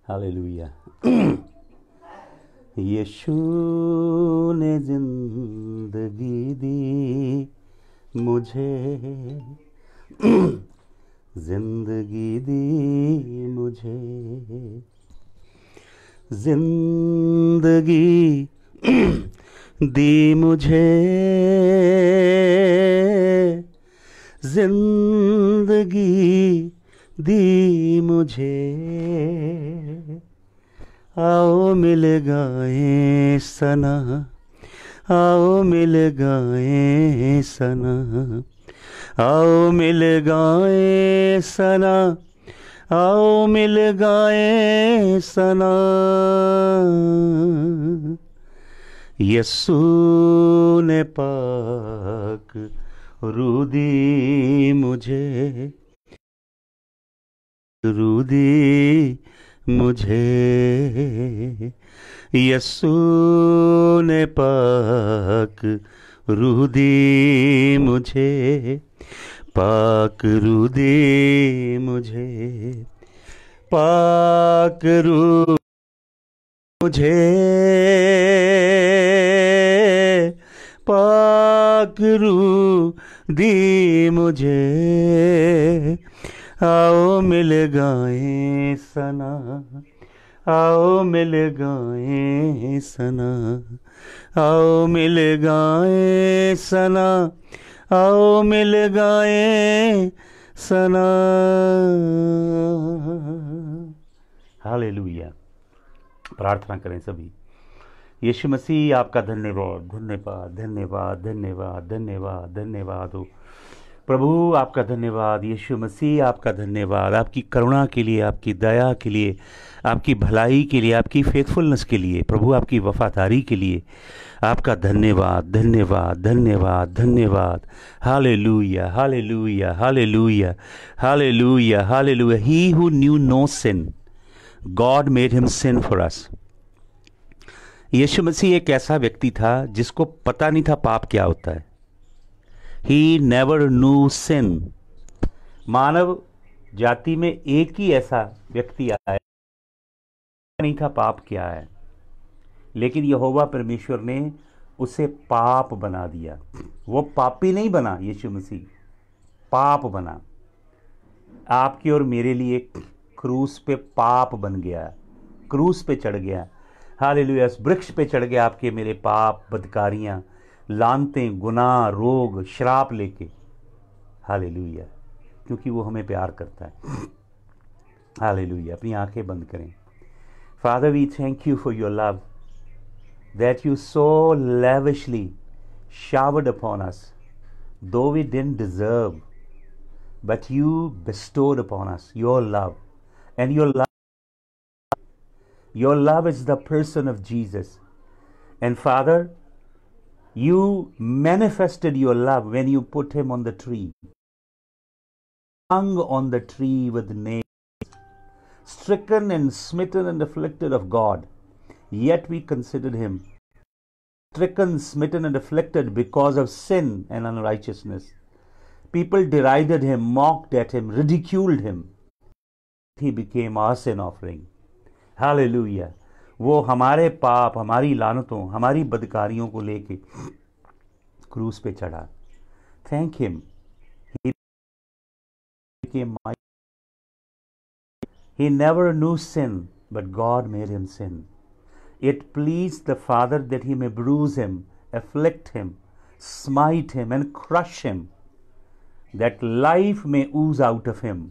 Hallelujah. यीशु ने जिंदगी दी मुझे, जिंदगी दी मुझे, जिंदगी दी मुझे, जिंदगी दी मुझे। आओ मिल गाएं सना, आओ मिल गाएं सना, आओ मिल गाएं सना, आओ मिल गाएं सना। यीशु ने पाक रूह दी मुझे, रूह दी मुझे। यीशु ने पाक रूह दी मुझे, पाक रूह दी मुझे, पाक रूह मुझे, पाक रूह दी मुझे। आओ मिल गाएं सना, आओ मिल गाएं सना, आओ मिल गाएं सना, आओ मिल गाएं सना। हालेलुया। प्रार्थना करें सभी। यीशु मसीह आपका धन्यवाद, धन्यवाद, धन्यवाद, धन्यवाद, धन्यवाद, धन्यवाद हो प्रभु। आपका धन्यवाद यीशु मसीह, आपका धन्यवाद आपकी करुणा के लिए, आपकी दया के लिए, आपकी भलाई के लिए, आपकी फेथफुलनेस के लिए प्रभु, आपकी वफादारी के लिए आपका धन्यवाद, धन्यवाद, धन्यवाद, धन्यवाद। Hallelujah, hallelujah, hallelujah, hallelujah, hallelujah. He who knew no sin, God made him sin for us. Yeshu Masih एक ऐसा व्यक्ति था जिसको पता नहीं था पाप क्या होता है। He never knew sin। मानव जाति में एक ही ऐसा व्यक्ति आया नहीं था पाप क्या है, लेकिन यहोवा परमेश्वर ने उसे पाप बना दिया। वो पापी नहीं बना, यीशु मसीह पाप बना। आपके और मेरे लिए क्रूस पे पाप बन गया, क्रूस पे चढ़ गया। हालेलुया। वृक्ष पे चढ़ गया आपके मेरे पाप, बदकारियां, लानतें, गुनाह, रोग, श्राप लेके। हालेलुया। क्योंकि वो हमें प्यार करता है। हालेलुया। अपनी आंखें बंद करें। Father, we thank you for your love that you so lavishly showered upon us, though we didn't deserve, but you bestowed upon us your love. And your love is the person of Jesus. And Father, you manifested your love when you put him on the tree, hung on the tree with nails, stricken and smitten and afflicted of God. Yet we considered him stricken, smitten and afflicted because of sin and unrighteousness. People derided him, mocked at him, ridiculed him. He became our sin offering. Hallelujah. वो हमारे पाप, हमारी लानतों, हमारी बदकारियों को लेके क्रूस पे चढ़ा। Thank him. He never knew sin, but God made him sin. It pleased the Father that he may bruise him, afflict him, smite him, and crush him, that life may ooze out of him,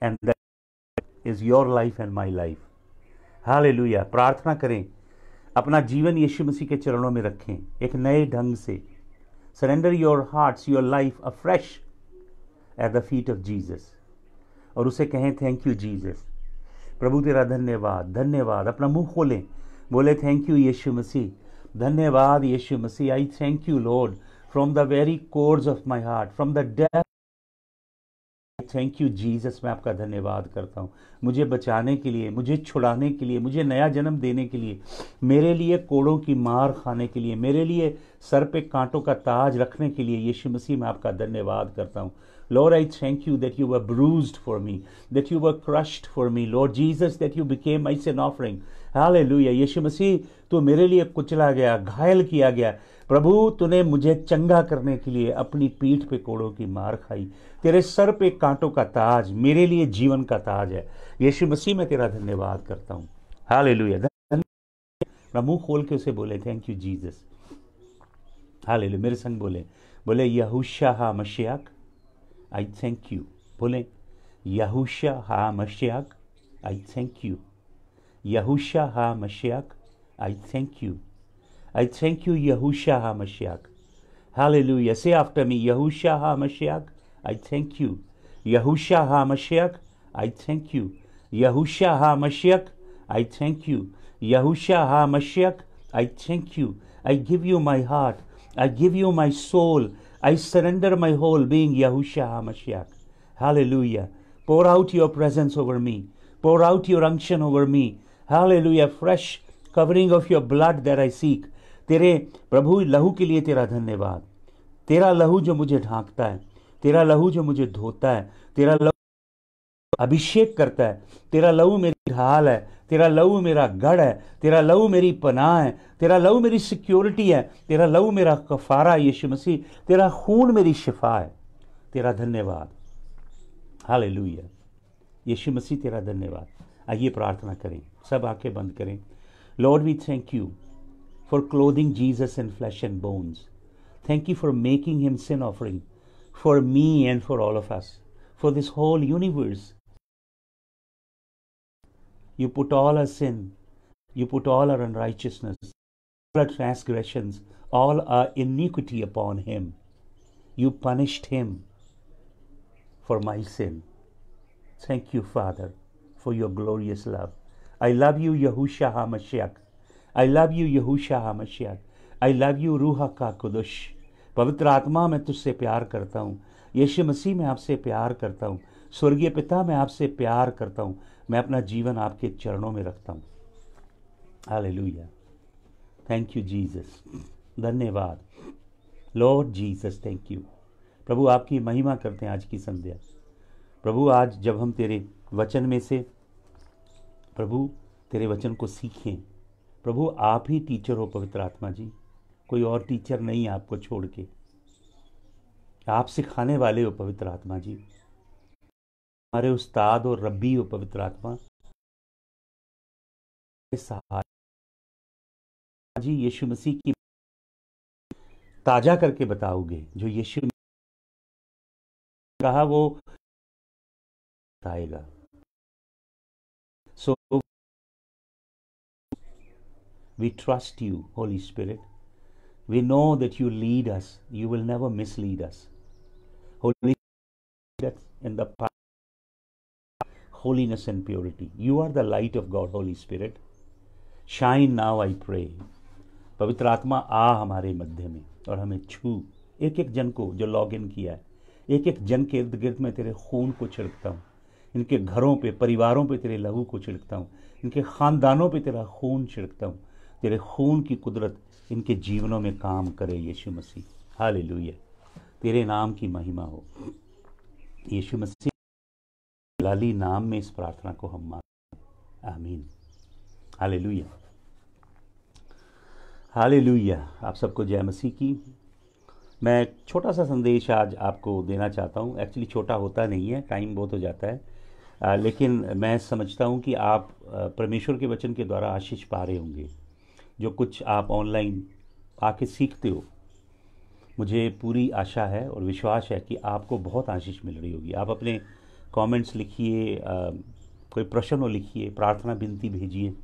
and that is your life and my life. Hallelujah. प्रार्थना करें, अपना जीवन यीशु मसीह के चरणों में रखें एक नए ढंग से। Surrender your hearts, your life afresh at the feet of Jesus, और उसे कहें थैंक यू जीसस। प्रभु तेरा धन्यवाद, धन्यवाद। अपना मुंह खोलें, बोले थैंक यू यीशु मसीह, धन्यवाद Yeshu Masih. I thank you Lord from the very course of my heart, from the depth. Thank you Jesus. मैं आपका धन्यवाद करता हूँ मुझे बचाने के लिए, मुझे छुड़ाने के लिए, मुझे नया जन्म देने के लिए, मेरे लिए कोड़ों की मार खाने के लिए, मेरे लिए सर पे कांटों का ताज रखने के लिए। यीशु मसीह मैं आपका धन्यवाद करता हूँ। Lord, I thank you that you were bruised for me, that you were crushed for me. Lord Jesus, that you became my sin offering. Hallelujah. यीशु मसीह तो मेरे लिए कुचला गया, घायल किया गया। प्रभु तूने मुझे चंगा करने के लिए अपनी पीठ पे कोड़ों की मार खाई। तेरे सर पे कांटों का ताज मेरे लिए जीवन का ताज है। यीशु मसीह मैं तेरा धन्यवाद करता हूँ। हालेलुया। मुंह खोल के उसे बोले थैंक यू जीसस। हालेलुया। मेरे संग बोले, बोले यहोशा हा मशियाक, आई थैंक यू। बोले यहोशा हा मशियाक, आई थैंक यू। यहोशा हा मशियाक, I thank you. I thank you, Yahushua HaMashiach. Hallelujah. Say after me, Yahushua HaMashiach, I thank you. Yahushua HaMashiach, I thank you. Yahushua HaMashiach, I thank you. Yahushua HaMashiach, I thank you. I give you my heart. I give you my soul. I surrender my whole being, Yahushua HaMashiach. Hallelujah. Pour out your presence over me. Pour out your unction over me. Hallelujah. Fresh covering of your blood that I seek. तेरे प्रभु लहू के लिए तेरा धन्यवाद। तेरा लहू जो मुझे ढांकता है, तेरा लहू जो मुझे धोता है, तेरा लहू अभिषेक करता है, तेरा लहू मेरी ढाल है, तेरा लहू मेरा गढ़ है, तेरा लहू मेरी पनाह है, तेरा लहू मेरी सिक्योरिटी है, तेरा लहू मेरा कफारा है। यीशु मसीह तेरा खून मेरी शिफा है। तेरा धन्यवाद। हालेलुया। यीशु मसीह तेरा धन्यवाद। आइए प्रार्थना करें, सब आंखें बंद करें। Lord, we thank you for clothing Jesus in flesh and bones. Thank you for making him sin offering for me and for all of us, for this whole universe. You put all our sin, you put all our unrighteousness, all our transgressions, all our iniquity upon him. You punished him for my sin. Thank you, Father, for your glorious love. I love you, Yahushua HaMashiach. I love you, Yahushua HaMashiach. I love you, रूहा का कुदुश। पवित्र आत्मा मैं तुझसे प्यार करता हूँ। यीशु मसीह मैं आपसे प्यार करता हूँ। स्वर्गीय पिता मैं आपसे प्यार करता हूँ। मैं अपना जीवन आपके चरणों में रखता हूँ। हालेलुया। Thank you Jesus. धन्यवाद लॉर्ड जीसस, थैंक यू। प्रभु आपकी महिमा करते हैं आज की संध्या। प्रभु आज जब हम तेरे वचन में से प्रभु तेरे वचन को सीखें, प्रभु आप ही टीचर हो पवित्र आत्मा जी, कोई और टीचर नहीं है आपको छोड़ के। आप सिखाने वाले हो पवित्र आत्मा जी, हमारे उस्ताद और रब्बी हो पवित्र आत्मा। जी यीशु मसीह की ताजा करके बताओगे, जो यीशु कहा वो बताएगा। So we trust you, Holy Spirit. We know that you lead us. You will never mislead us. Holy Spirit, in the path of holiness and purity. You are the light of God, Holy Spirit. Shine now, I pray. पवित्र आत्मा आ हमारे मध्य में और हमें छू। एक एक जन को जो लॉग इन किया है, एक एक जन के इर्द गिर्द में तेरे खून को छिड़कता हूँ। इनके घरों पे, परिवारों पे तेरे लहू को छिड़कता हूँ। इनके ख़ानदानों पे तेरा खून छिड़कता हूँ। तेरे खून की कुदरत इनके जीवनों में काम करे यीशु मसीह। हालेलुया। तेरे नाम की महिमा हो यीशु मसीह। लाली नाम में इस प्रार्थना को हम मांगते हैं। आमीन। हालेलुया। हालेलुया। आप सबको जय मसीह की। मैं छोटा सा संदेश आज आपको देना चाहता हूँ। एक्चुअली छोटा होता नहीं है, टाइम बहुत हो जाता है, लेकिन मैं समझता हूँ कि आप परमेश्वर के वचन के द्वारा आशीष पा रहे होंगे। जो कुछ आप ऑनलाइन आके सीखते हो, मुझे पूरी आशा है और विश्वास है कि आपको बहुत आशीष मिल रही होगी। आप अपने कमेंट्स लिखिए, कोई प्रश्न हो लिखिए, प्रार्थना विनती भेजिए,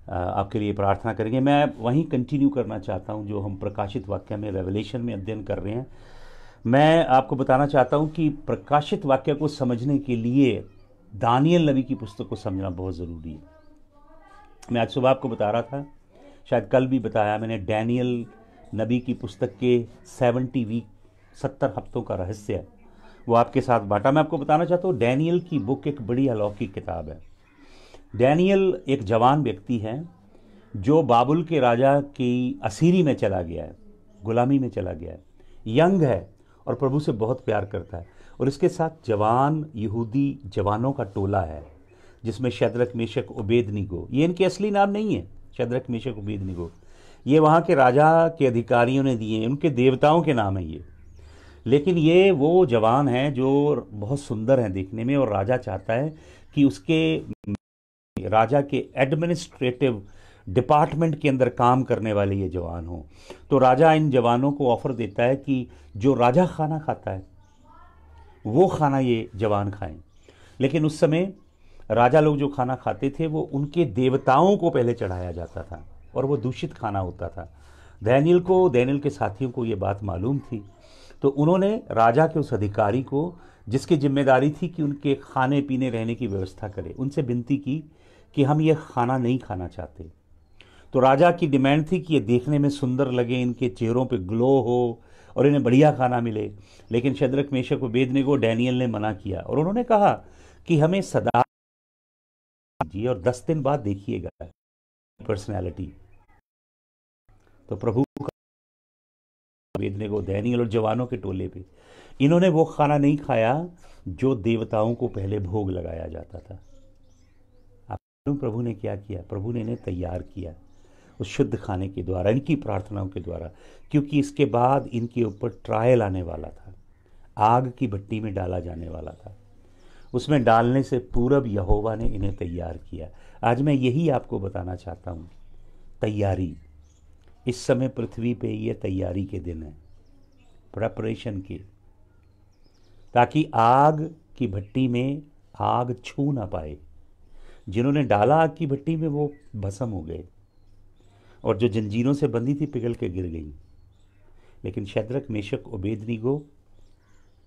आपके लिए प्रार्थना करेंगे। मैं वहीं कंटिन्यू करना चाहता हूं जो हम प्रकाशित वाक्य में, रेवलेशन में अध्ययन कर रहे हैं। मैं आपको बताना चाहता हूं कि प्रकाशित वाक्य को समझने के लिए दानियल नबी की पुस्तक को समझना बहुत ज़रूरी है। मैं आज सुबह आपको बता रहा था, शायद कल भी बताया मैंने, डैनियल नबी की पुस्तक के 70 वीक, 70 हफ्तों का रहस्य है, वो आपके साथ बांटा। मैं आपको बताना चाहता हूँ डैनियल की बुक एक बड़ी अलौकिक किताब है। डैनियल एक जवान व्यक्ति है जो बाबुल के राजा की असीरी में चला गया है, गुलामी में चला गया है, यंग है और प्रभु से बहुत प्यार करता है। और इसके साथ जवान यहूदी जवानों का टोला है, जिसमें शद्रक, मेशक, ओबेदनिगो, ये इनके असली नाम नहीं है, शद्रक, मेशक, ओबेदनिगो, ये वहाँ के राजा के अधिकारियों ने दिए, उनके देवताओं के नाम है ये। लेकिन ये वो जवान हैं जो बहुत सुंदर हैं देखने में, और राजा चाहता है कि उसके राजा के एडमिनिस्ट्रेटिव डिपार्टमेंट के अंदर काम करने वाले ये जवान हों। तो राजा इन जवानों को ऑफर देता है कि जो राजा खाना खाता है वो खाना ये जवान खाएं। लेकिन उस समय राजा लोग जो खाना खाते थे वो उनके देवताओं को पहले चढ़ाया जाता था, और वो दूषित खाना होता था। डैनियल के साथियों को ये बात मालूम थी, तो उन्होंने राजा के उस अधिकारी को, जिसकी जिम्मेदारी थी कि उनके खाने पीने रहने की व्यवस्था करे, उनसे विनती की कि हम ये खाना नहीं खाना चाहते। तो राजा की डिमांड थी कि ये देखने में सुंदर लगे, इनके चेहरों पे ग्लो हो और इन्हें बढ़िया खाना मिले। लेकिन शद्रक, मेशक, ओबेदनिगो, डैनियल ने मना किया, और उन्होंने कहा कि हमें सदा दीजिए और 10 दिन बाद देखिएगा पर्सनैलिटी। तो प्रभु ओबेदनिगो, डैनियल और जवानों के टोले पे इन्होंने वो खाना नहीं खाया जो देवताओं को पहले भोग लगाया जाता था। आप प्रभु ने क्या किया? प्रभु ने इन्हें तैयार किया उस शुद्ध खाने के द्वारा, इनकी प्रार्थनाओं के द्वारा, क्योंकि इसके बाद इनके ऊपर ट्रायल आने वाला था, आग की भट्टी में डाला जाने वाला था। उसमें डालने से पूर्व यहोवा ने इन्हें तैयार किया। आज मैं यही आपको बताना चाहता हूँ, तैयारी। इस समय पृथ्वी पे ये तैयारी के दिन है, प्रेपरेशन के, ताकि आग की भट्टी में आग छू ना पाए। जिन्होंने डाला आग की भट्टी में वो भस्म हो गए, और जो जंजीरों से बंधी थी पिघल के गिर गई। लेकिन शद्रक, मेशक, ओबेदनिगो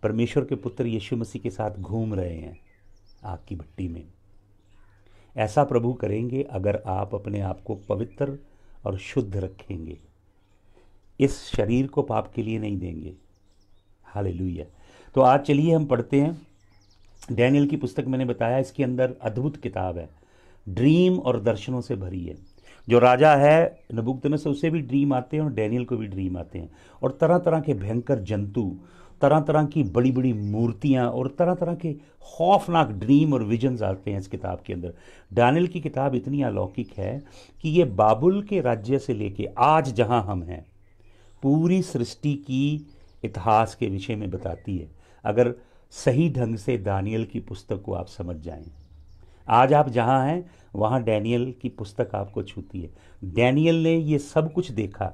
परमेश्वर के पुत्र यीशु मसीह के साथ घूम रहे हैं आग की भट्टी में। ऐसा प्रभु करेंगे अगर आप अपने आप को पवित्र और शुद्ध रखेंगे, इस शरीर को पाप के लिए नहीं देंगे। हालेलुया। तो आज चलिए हम पढ़ते हैं डैनियल की पुस्तक। मैंने बताया इसके अंदर अद्भुत किताब है, ड्रीम और दर्शनों से भरी है। जो राजा है नबूकदनेस्सर, उसे भी ड्रीम आते हैं और डैनियल को भी ड्रीम आते हैं, और तरह तरह के भयंकर जंतु, तरह तरह की बड़ी बड़ी मूर्तियां और तरह तरह के खौफनाक ड्रीम और विजन्स आते हैं इस किताब के अंदर। डैनियल की किताब इतनी अलौकिक है कि ये बाबुल के राज्य से लेके आज जहां हम हैं, पूरी सृष्टि की इतिहास के विषय में बताती है, अगर सही ढंग से दानियल की पुस्तक को आप समझ जाएं। आज आप जहां हैं वहां डैनियल की पुस्तक आपको छूती है। डैनियल ने ये सब कुछ देखा।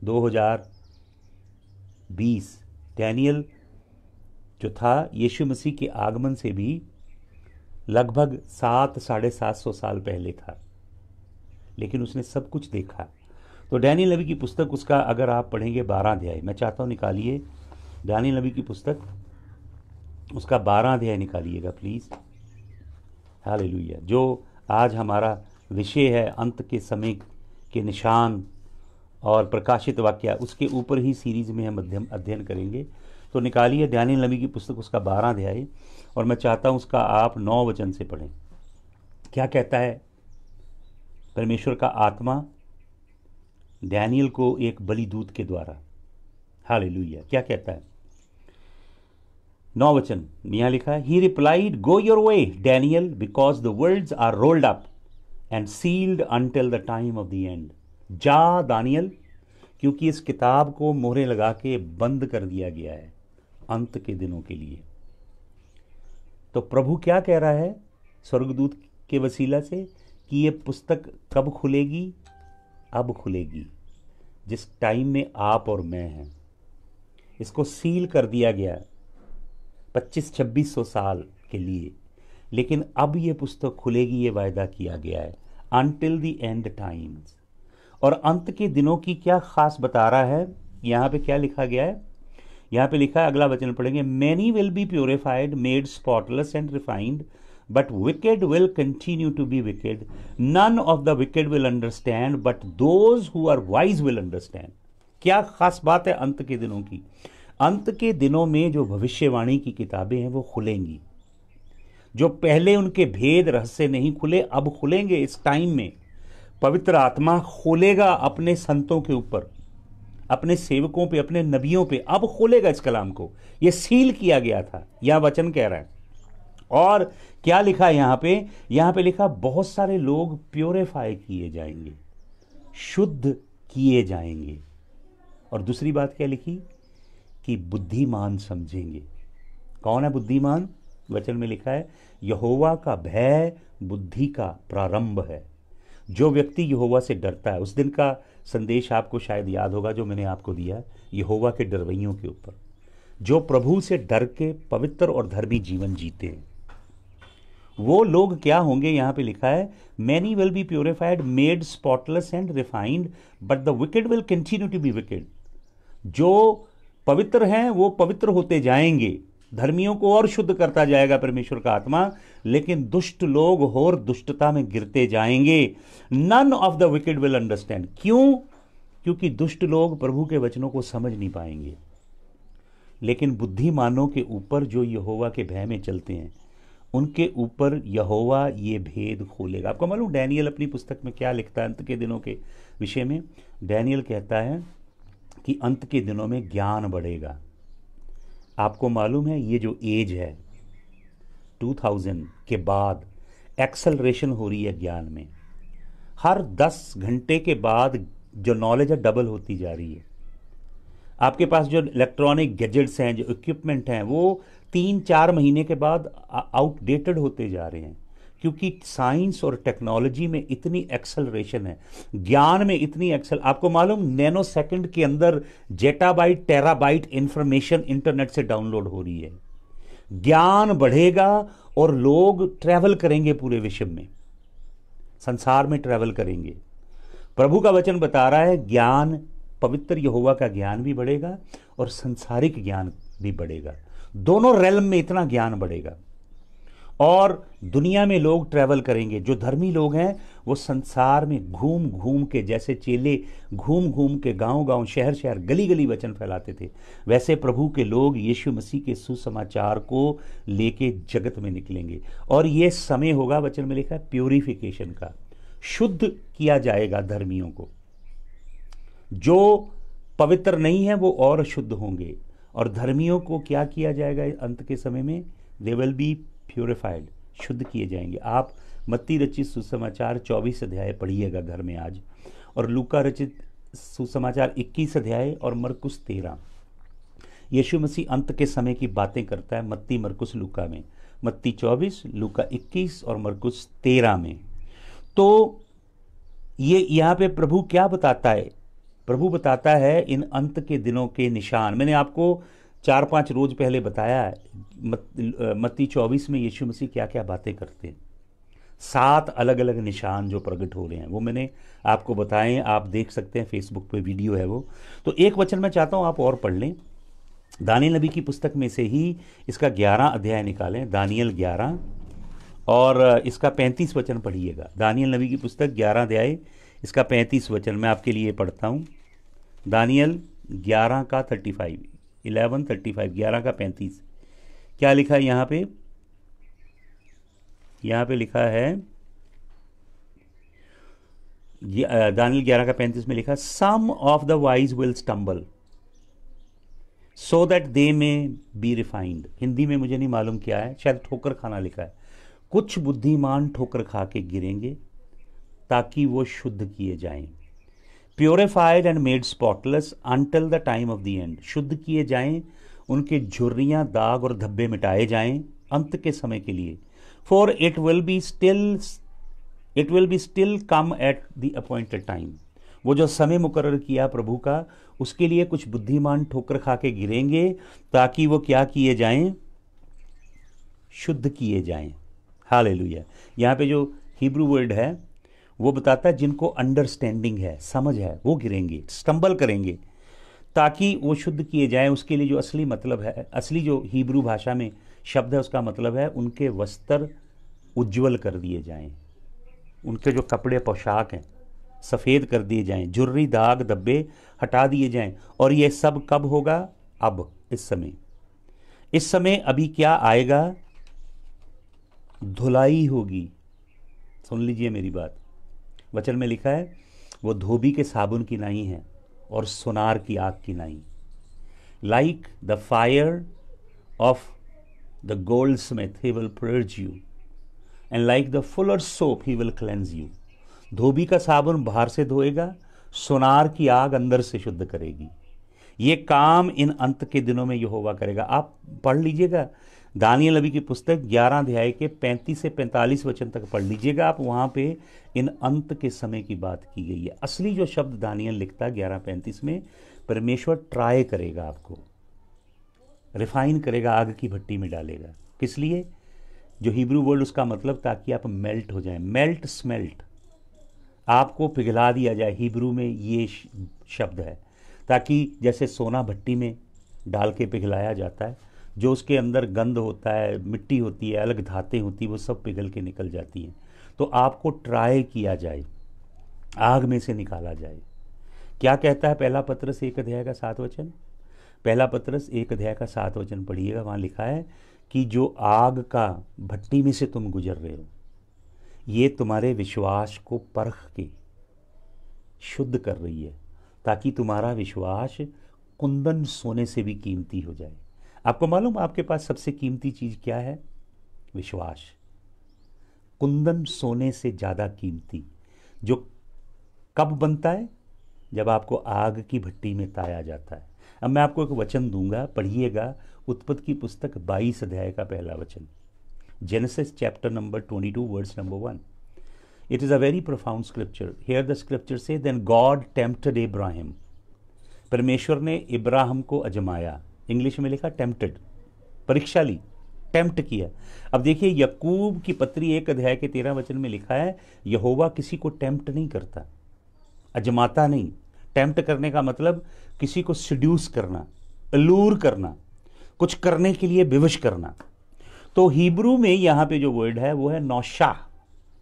2020 डैनियल जो था यीशु मसीह के आगमन से भी लगभग 700-750 साल पहले था, लेकिन उसने सब कुछ देखा। तो डैनियल नबी की पुस्तक, उसका अगर आप पढ़ेंगे 12 अध्याय, मैं चाहता हूँ निकालिए डैनियल नबी की पुस्तक, उसका 12 अध्याय निकालिएगा प्लीज़। हालेलुया। जो आज हमारा विषय है, अंत के समय के निशान और प्रकाशित वाक्य, उसके ऊपर ही सीरीज में हम अध्ययन करेंगे। तो निकालिए डैनियल नबी की पुस्तक, उसका 12 अध्याय, और मैं चाहता हूँ उसका आप 9 वचन से पढ़ें। क्या कहता है परमेश्वर का आत्मा डैनियल को एक बलिदूत के द्वारा? हालेलुया। क्या कहता है? 9 वचन यहाँ लिखा है, he replied, go your way Daniel, because the words are rolled up and sealed until the time of the end. जा दानियल, क्योंकि इस किताब को मोहरें लगा के बंद कर दिया गया है अंत के दिनों के लिए। तो प्रभु क्या कह रहा है स्वर्गदूत के वसीला से कि ये पुस्तक कब खुलेगी? अब खुलेगी, जिस टाइम में आप और मैं हैं। इसको सील कर दिया गया 2500-2600 साल के लिए, लेकिन अब ये पुस्तक खुलेगी, ये वायदा किया गया है, अनटिल द एंड टाइम्स। और अंत के दिनों की क्या खास बता रहा है? यहाँ पे क्या लिखा गया है? यहाँ पे लिखा है, अगला वचन पढ़ेंगे, many will be purified, made spotless and refined, but wicked will continue to be wicked, none of the wicked will understand, but those who are wise will understand. क्या खास बात है अंत के दिनों की? अंत के दिनों में जो भविष्यवाणी की किताबें हैं वो खुलेंगी। जो पहले उनके भेद रहस्य नहीं खुले, अब खुलेंगे। इस टाइम में पवित्र आत्मा खोलेगा अपने संतों के ऊपर, अपने सेवकों पे, अपने नबियों पे अब खोलेगा इस कलाम को। ये सील किया गया था, यह वचन कह रहा है। और क्या लिखा है यहां पे लिखा बहुत सारे लोग प्योरीफाई किए जाएंगे, शुद्ध किए जाएंगे। और दूसरी बात क्या लिखी कि बुद्धिमान समझेंगे। कौन है बुद्धिमान? वचन में लिखा है यहोवा का भय बुद्धि का प्रारंभ है। जो व्यक्ति यहोवा से डरता है, उस दिन का संदेश आपको शायद याद होगा जो मैंने आपको दिया यहोवा के डरवैयों के ऊपर, जो प्रभु से डर के पवित्र और धर्मी जीवन जीते हैं। वो लोग क्या होंगे? यहां पे लिखा है many will be purified, made spotless and refined, but the wicked will continue to be wicked. जो पवित्र हैं वो पवित्र होते जाएंगे, धर्मियों को और शुद्ध करता जाएगा परमेश्वर का आत्मा, लेकिन दुष्ट लोग और दुष्टता में गिरते जाएंगे। None of the wicked will understand. क्यों? क्योंकि दुष्ट लोग प्रभु के वचनों को समझ नहीं पाएंगे, लेकिन बुद्धिमानों के ऊपर जो यहोवा के भय में चलते हैं उनके ऊपर यहोवा ये भेद खोलेगा। आपको मालूम डैनियल अपनी पुस्तक में क्या लिखता है अंत के दिनों के विषय में? डैनियल कहता है कि अंत के दिनों में ज्ञान बढ़ेगा। आपको मालूम है ये जो एज है 2000 के बाद एक्सेलरेशन हो रही है ज्ञान में। हर 10 घंटे के बाद जो नॉलेज है डबल होती जा रही है। आपके पास जो इलेक्ट्रॉनिक गैजेट्स हैं, जो इक्विपमेंट हैं, वो 3-4 महीने के बाद आउटडेटेड होते जा रहे हैं, क्योंकि साइंस और टेक्नोलॉजी में इतनी एक्सेलरेशन है, ज्ञान में इतनी आपको मालूम नैनो सेकंड के अंदर जेटाबाइट टेराबाइट इंफॉर्मेशन इंटरनेट से डाउनलोड हो रही है। ज्ञान बढ़ेगा और लोग ट्रैवल करेंगे, पूरे विश्व में संसार में ट्रैवल करेंगे। प्रभु का वचन बता रहा है ज्ञान, पवित्र यहोवा का ज्ञान भी बढ़ेगा और संसारिक ज्ञान भी बढ़ेगा। दोनों रेलम में इतना ज्ञान बढ़ेगा और दुनिया में लोग ट्रैवल करेंगे। जो धर्मी लोग हैं वो संसार में घूम घूम के, जैसे चेले घूम घूम के गांव गांव शहर शहर गली गली वचन फैलाते थे, वैसे प्रभु के लोग यीशु मसीह के सुसमाचार को लेके जगत में निकलेंगे। और ये समय होगा, वचन में लिखा है, प्योरिफिकेशन का। शुद्ध किया जाएगा धर्मियों को। जो पवित्र नहीं है वो और शुद्ध होंगे, और धर्मियों को क्या किया जाएगा अंत के समय में? दे विल बी प्योरिफाइड, शुद्ध किए जाएंगे। आप मत्ती रचित सुसमाचार 24 अध्याय पढ़िएगा घर में आज, और लूका रचित सुसमाचार 21 अध्याय और मरकुस 13। यीशु मसीह अंत के समय की बातें करता है मत्ती, मरकुस, लूका में। मत्ती 24, लूका 21 और मरकुस 13 में। तो ये यहाँ पे प्रभु क्या बताता है? प्रभु बताता है इन अंत के दिनों के निशान। मैंने आपको 4-5 रोज पहले बताया है मत्ती 24 में यीशु मसीह क्या क्या बातें करते हैं। 7 अलग अलग निशान जो प्रकट हो रहे हैं वो मैंने आपको बताए, आप देख सकते हैं, फेसबुक पे वीडियो है वो। तो एक वचन मैं चाहता हूं आप और पढ़ लें, दानियल नबी की पुस्तक में से ही इसका 11 अध्याय निकालें, दानियल 11, और इसका 35 वचन पढ़िएगा। दानियल नबी की पुस्तक 11 अध्याय, इसका 35 वचन मैं आपके लिए पढ़ता हूं। दानियल 11 का 35, 11:35, 11 का 35। क्या लिखा है यहाँ पे? यहाँ पे लिखा है, दानियल 11 का 35 में लिखा, some of the wise will stumble so that they may be refined. Hindi में मुझे नहीं मालूम क्या है, शायद ठोकर खाना लिखा है। कुछ बुद्धिमान ठोकर खा के गिरेंगे ताकि वो शुद्ध किए जाएं। Purified and made spotless until the time of the and. शुद्ध किए जाएं, उनके झुर्रियां, दाग और धब्बे मिटाए जाएं अंत के समय के लिए। For it will be still come at the appointed time. वो जो समय मुकर्रर किया प्रभु का, उसके लिए कुछ बुद्धिमान ठोकर खा के गिरेंगे ताकि वो क्या किए जाएं? शुद्ध किए जाएं। हालेलुया। यहाँ पे जो हिब्रू वर्ड है वो बताता है जिनको अंडरस्टैंडिंग है, समझ है, वो गिरेंगे, स्टम्बल करेंगे ताकि वो शुद्ध किए जाएं। उसके लिए जो असली मतलब है, असली जो हिब्रू भाषा में शब्द है, उसका मतलब है उनके वस्त्र उज्जवल कर दिए जाएं, उनके जो कपड़े पोशाक हैं सफ़ेद कर दिए जाएं, झुर्री, दाग, धब्बे हटा दिए जाएं। और ये सब कब होगा? अब, इस समय अभी क्या आएगा? धुलाई होगी। सुन लीजिए मेरी बात, वचन में लिखा है वो धोबी के साबुन की नहीं है, और सोनार की आग की नाई। Like the fire of the goldsmith he will purge you, and like the fuller soap he will cleanse you. धोबी का साबुन बाहर से धोएगा, सोनार की आग अंदर से शुद्ध करेगी। ये काम इन अंत के दिनों में यहोवा करेगा। आप पढ़ लीजिएगा दानियल नबी की पुस्तक 11 अध्याय के 35 से 45 वचन तक पढ़ लीजिएगा आप, वहां पे इन अंत के समय की बात की गई है। असली जो शब्द दानियल लिखता है 11:35 में, परमेश्वर ट्राई करेगा, आपको रिफाइन करेगा, आग की भट्टी में डालेगा। किस लिए? जो हिब्रू वर्ड उसका मतलब ताकि आप मेल्ट हो जाए, मेल्ट स्मेल्ट, आपको पिघला दिया जाए। हिब्रू में ये शब्द है, ताकि जैसे सोना भट्टी में डाल के पिघलाया जाता है, जो उसके अंदर गंध होता है, मिट्टी होती है, अलग धातें होती है, वो सब पिघल के निकल जाती हैं। तो आपको ट्राई किया जाए, आग में से निकाला जाए। क्या कहता है पहला पत्रस 1 अध्याय का 7 वचन? पहला पत्रस 1 अध्याय का 7 वचन पढ़िएगा, वहाँ लिखा है कि जो आग का भट्टी में से तुम गुजर रहे हो, ये तुम्हारे विश्वास को परख के शुद्ध कर रही है, ताकि तुम्हारा विश्वास कुंदन सोने से भी कीमती हो जाए। आपको मालूम आपके पास सबसे कीमती चीज क्या है? विश्वास। कुंदन सोने से ज्यादा कीमती, जो कब बनता है? जब आपको आग की भट्टी में ताया जाता है। अब मैं आपको एक वचन दूंगा, पढ़िएगा, उत्पत्ति की पुस्तक 22 अध्याय का पहला वचन, Genesis chapter number 22 verse number 1। It is a very profound scripture. Here the scripture से, देन गॉड टेम्प्टेड इब्राहिम, परमेश्वर ने इब्राहिम को अजमाया। इंग्लिश में लिखा टेम्प्टेड, परीक्षा ली, टेम्प्ट किया। अब देखिए यकूब की पत्री 1 अध्याय के 13 वचन में लिखा है, यहोवा किसी को टेम्प्ट नहीं करता, अजमाता नहीं। टेम्प्ट करने का मतलब किसी को सिड्यूस करना, अलूर करना, कुछ करने के लिए विवश करना। तो हिब्रू में यहां पे जो वर्ड है वो है नौशा,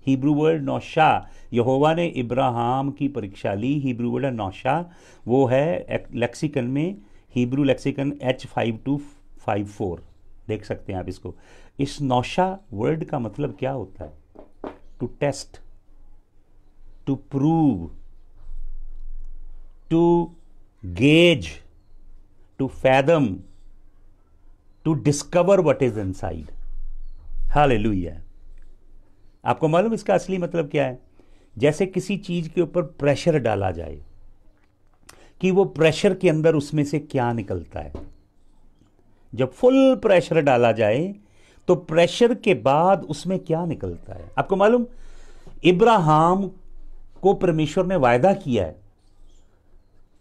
हिब्रू वर्ड नौशा। यहोवा ने इब्राहिम की परीक्षा ली, हिब्रू वर्ड है नौशा। वो है लेक्सिकन में, हिब्रू लेक्सिकन H5254, देख सकते हैं आप इसको। इस नौशा वर्ड का मतलब क्या होता है? To test, to prove, to gauge, to fathom, to discover what is inside. Hallelujah. आपको मालूम इसका असली मतलब क्या है? जैसे किसी चीज के ऊपर प्रेशर डाला जाए कि वो प्रेशर के अंदर उसमें से क्या निकलता है। जब फुल प्रेशर डाला जाए तो प्रेशर के बाद उसमें क्या निकलता है। आपको मालूम इब्राहिम को परमेश्वर ने वायदा किया है।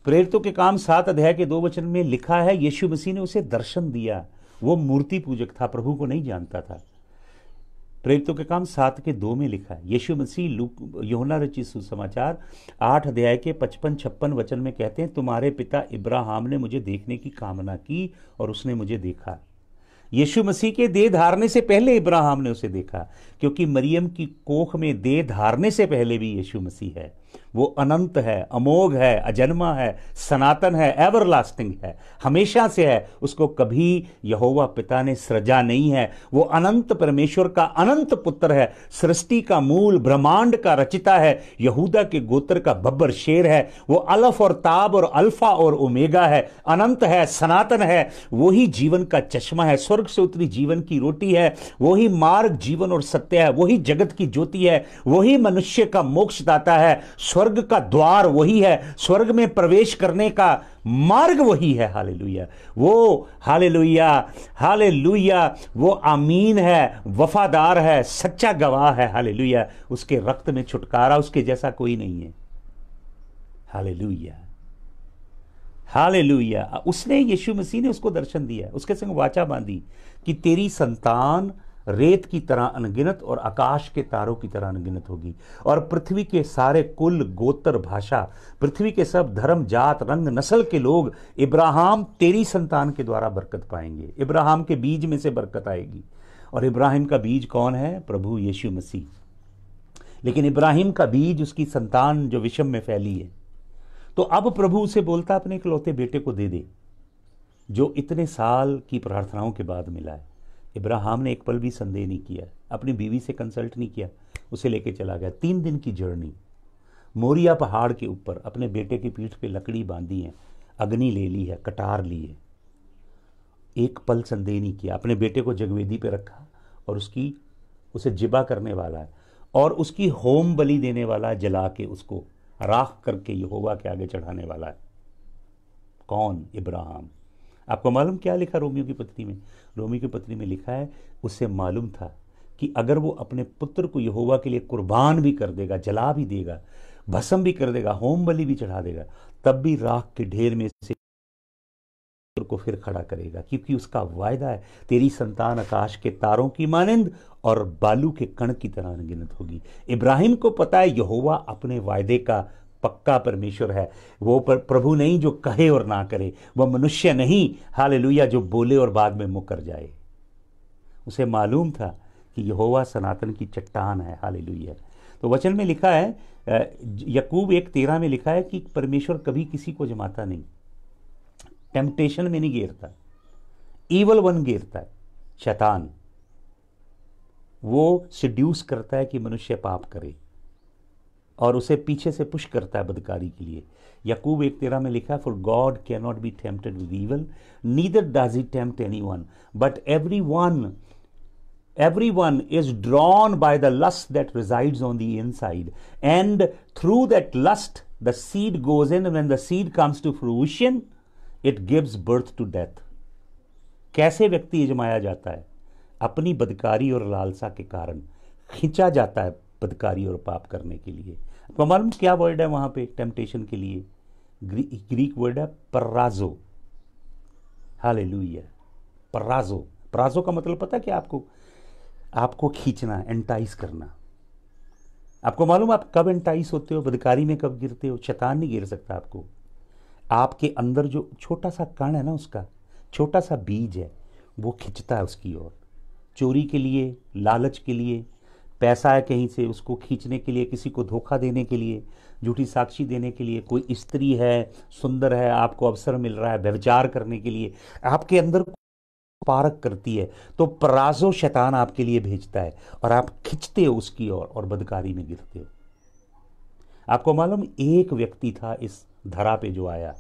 प्रेरितों के काम 7 अध्याय के 2 वचन में लिखा है, यीशु मसीह ने उसे दर्शन दिया। वो मूर्ति पूजक था, प्रभु को नहीं जानता था। प्रेरितों के काम 7 के 2 में लिखा है। यीशु मसीह यूहन्ना रचित सुसमाचार 8 अध्याय के 55-56 वचन में कहते हैं, तुम्हारे पिता इब्राहिम ने मुझे देखने की कामना की और उसने मुझे देखा। यीशु मसीह के देह धारने से पहले इब्राहिम ने उसे देखा, क्योंकि मरियम की कोख में देह धारने से पहले भी यीशु मसीह है। वो अनंत है, अमोघ है, अजन्मा है, सनातन है, एवरलास्टिंग है, हमेशा से है। उसको कभी यहोवा पिता ने सृजा नहीं है। वो अनंत परमेश्वर का अनंत पुत्र है, सृष्टि का मूल, ब्रह्मांड का रचिता है, यहूदा के गोत्र का बब्बर शेर है। वो अलफ और ताब और अल्फा और ओमेगा है, अनंत है, सनातन है। वही जीवन का चश्मा है, स्वर्ग से उतरी जीवन की रोटी है। वही मार्ग, जीवन और सत्य है। वही जगत की ज्योति है। वही मनुष्य का मोक्षदाता है। स्वर्ग का द्वार वही है, स्वर्ग में प्रवेश करने का मार्ग वही है। हालेलुया। वो हालेलुया, हालेलुया, वो आमीन है, वफादार है, सच्चा गवाह है। हालेलुया। उसके रक्त में छुटकारा, उसके जैसा कोई नहीं है। Hallelujah, hallelujah. उसने, यीशु मसीह ने उसको दर्शन दिया, उसके संग वाचा बांधी कि तेरी संतान रेत की तरह अनगिनत और आकाश के तारों की तरह अनगिनत होगी, और पृथ्वी के सारे कुल, गोत्र, भाषा, पृथ्वी के सब धर्म, जात, रंग, नस्ल के लोग इब्राहिम तेरी संतान के द्वारा बरकत पाएंगे। इब्राहिम के बीज में से बरकत आएगी। और इब्राहिम का बीज कौन है? प्रभु यीशु मसीह। लेकिन इब्राहिम का बीज, उसकी संतान जो विषम में फैली है। तो अब प्रभु उसे बोलता, अपने इकलौते बेटे को दे दे, जो इतने साल की प्रार्थनाओं के बाद मिला है। इब्राहिम ने एक पल भी संदेह नहीं किया, अपनी बीवी से कंसल्ट नहीं किया, उसे लेके चला गया। 3 दिन की जर्नी, मोरिया पहाड़ के ऊपर अपने बेटे की पीठ पे लकड़ी बांधी है, अग्नि ले ली है, कटार ली है, एक पल संदेह नहीं किया, अपने बेटे को जगवेदी पे रखा और उसे जिबा करने वाला है और उसकी होम बलि देने वाला है, जला के उसको राख करके यहोवा के आगे चढ़ाने वाला है। कौन? इब्राहिम। आपको मालूम क्या लिखा रोमियो की पत्री में? रोमियो की पत्री में लिखा है उससे मालूम था कि अगर वो अपने पुत्र को यहोवा के लिए कुर्बान भी कर देगा, जला भी देगा, भस्म भी कर देगा, होम बलि भी चढ़ा देगा, तब भी राख के ढेर में से को फिर खड़ा करेगा, क्योंकि उसका वायदा है, तेरी संतान आकाश के तारों की मानिंद और बालू के कण की तरह अनगिनत होगी। इब्राहिम को पता है यहोवा अपने वायदे का पक्का परमेश्वर है। वो प्रभु नहीं जो कहे और ना करे, वह मनुष्य नहीं, हालेलुया, जो बोले और बाद में मुकर जाए। उसे मालूम था कि यहोवा सनातन की चट्टान है, हालेलुया। तो वचन में लिखा है, याकूब 1:13 में लिखा है कि परमेश्वर कभी किसी को जमाता नहीं, टेम्पटेशन में नहीं घेरता, ईवल वन घेरता है, शैतान। वो सिड्यूस करता है कि मनुष्य पाप करे और उसे पीछे से पुश करता है बदकारी के लिए। याकूब 1:13 में लिखा है, for God can not be tempted with evil, neither does he tempt anyone, but everyone is drawn by the lust that resides on the inside, and through that lust the seed goes in, and when the seed comes to fruition it gives birth to death. कैसे व्यक्ति यजमाया जाता है? अपनी बदकारी और लालसा के कारण खींचा जाता है बदकारी और पाप करने के लिए। आपको मालूम क्या वर्ड है वहां पे टेम्पटेशन के लिए? ग्रीक वर्ड है पराजो। हालेलुया, पराजो। पराजो का मतलब पता क्या आपको खींचना, एंटाइस करना। आपको मालूम आप कब एंटाइस होते हो, बदकारी में कब गिरते हो? शैतान नहीं गिर सकता आपको। आपके अंदर जो छोटा सा कण है ना, उसका छोटा सा बीज है, वो खींचता है उसकी ओर, चोरी के लिए, लालच के लिए, पैसा है कहीं से उसको खींचने के लिए, किसी को धोखा देने के लिए, झूठी साक्षी देने के लिए, कोई स्त्री है सुंदर है, आपको अवसर मिल रहा है व्यभिचार करने के लिए, आपके अंदर पारक करती है, तो पराजो शैतान आपके लिए भेजता है और आप खिंचते हो उसकी ओर और बदकारी में गिरते हो। आपको मालूम एक व्यक्ति था इस धरा पे जो आया,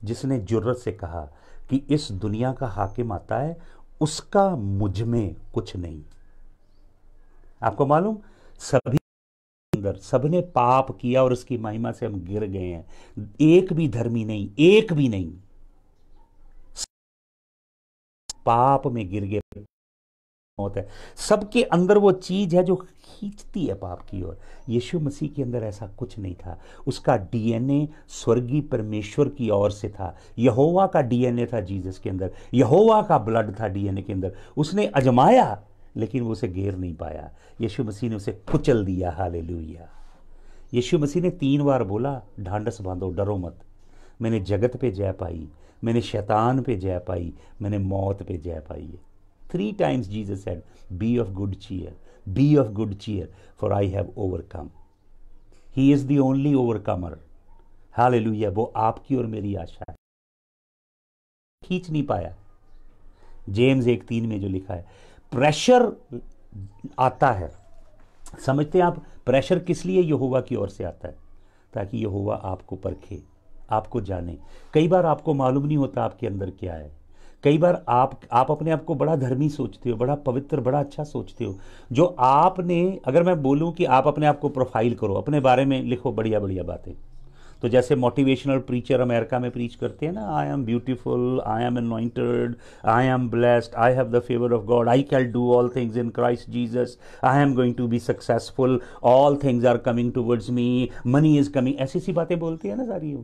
जिसने जुर्रत से कहा कि इस दुनिया का हाकिम आता है, उसका मुझ में कुछ नहीं। आपको मालूम सभी अंदर सबने पाप किया और उसकी महिमा से हम गिर गए हैं। एक भी धर्मी नहीं, एक भी नहीं, पाप में गिर गए, मौत है। सबके अंदर वो चीज है जो खींचती है पाप की ओर। यीशु मसीह के अंदर ऐसा कुछ नहीं था। उसका डीएनए स्वर्गीय परमेश्वर की ओर से था। यहोवा का डीएनए था जीसस के अंदर, यहोवा का ब्लड था डीएनए के अंदर। उसने आजमाया लेकिन वो उसे घेर नहीं पाया। यीशु मसीह ने उसे कुचल दिया। हालेलुया। यीशु मसीह ने 3 बार बोला, ढांढस बांधो, डरो मत। मैंने जगत पे जय पाई, मैंने शैतान पे जय पाई, मैंने मौत पे जय पाई है। 3 times Jesus said, be of good cheer, be of good cheer, for I have overcome. He is the only overcomer. Hallelujah. वो आपकी और मेरी आशा है। खींच नहीं पाया। जेम्स 1:3 में जो लिखा है, प्रेशर आता है। समझते हैं आप प्रेशर किस लिए यहोवा की ओर से आता है? ताकि यहोवा आपको परखे, आपको जाने। कई बार आपको मालूम नहीं होता आपके अंदर क्या है। कई बार आप अपने आप को बड़ा धर्मी सोचते हो, बड़ा पवित्र, बड़ा अच्छा सोचते हो। जो आपने, अगर मैं बोलूं कि आप अपने आप को प्रोफाइल करो, अपने बारे में लिखो बढ़िया बढ़िया बातें, तो जैसे मोटिवेशनल प्रीचर अमेरिका में प्रीच करते हैं ना, I am beautiful, I am anointed, I am blessed, I have the favour of God, I can do all things in Christ Jesus, I am going to be successful, all things are coming towards me, money is coming, ऐसी सी बातें बोलती है ना सारी।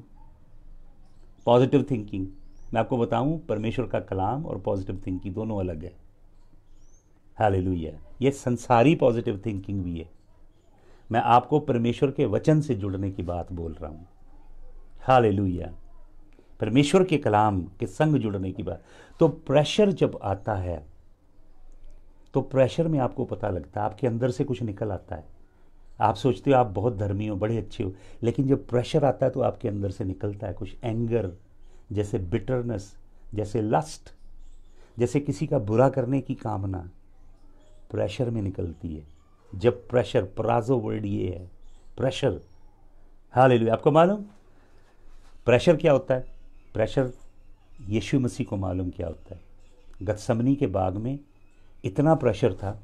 Positive thinking. मैं आपको बताऊं, परमेश्वर का कलाम और पॉजिटिव थिंकिंग दोनों अलग है। हालेलुया। ये संसारी पॉजिटिव थिंकिंग भी है। मैं आपको परमेश्वर के वचन से जुड़ने की बात बोल रहा हूं। हालेलुया। परमेश्वर के कलाम के संग जुड़ने की बात। तो प्रेशर जब आता है, तो प्रेशर में आपको पता लगता है, आपके अंदर से कुछ निकल आता है। आप सोचते हो आप बहुत धर्मी हो, बड़े अच्छे हो, लेकिन जब प्रेशर आता है तो आपके अंदर से निकलता है कुछ, एंगर, जैसे बिटरनेस, जैसे लस्ट, जैसे किसी का बुरा करने की कामना, प्रेशर में निकलती है। जब प्रेशर, पराजो वर्ड ये है, प्रेशर, हालेलुया। आपको मालूम प्रेशर क्या होता है? प्रेशर यीशु मसीह को मालूम क्या होता है। गत्समनी के बाग में इतना प्रेशर था,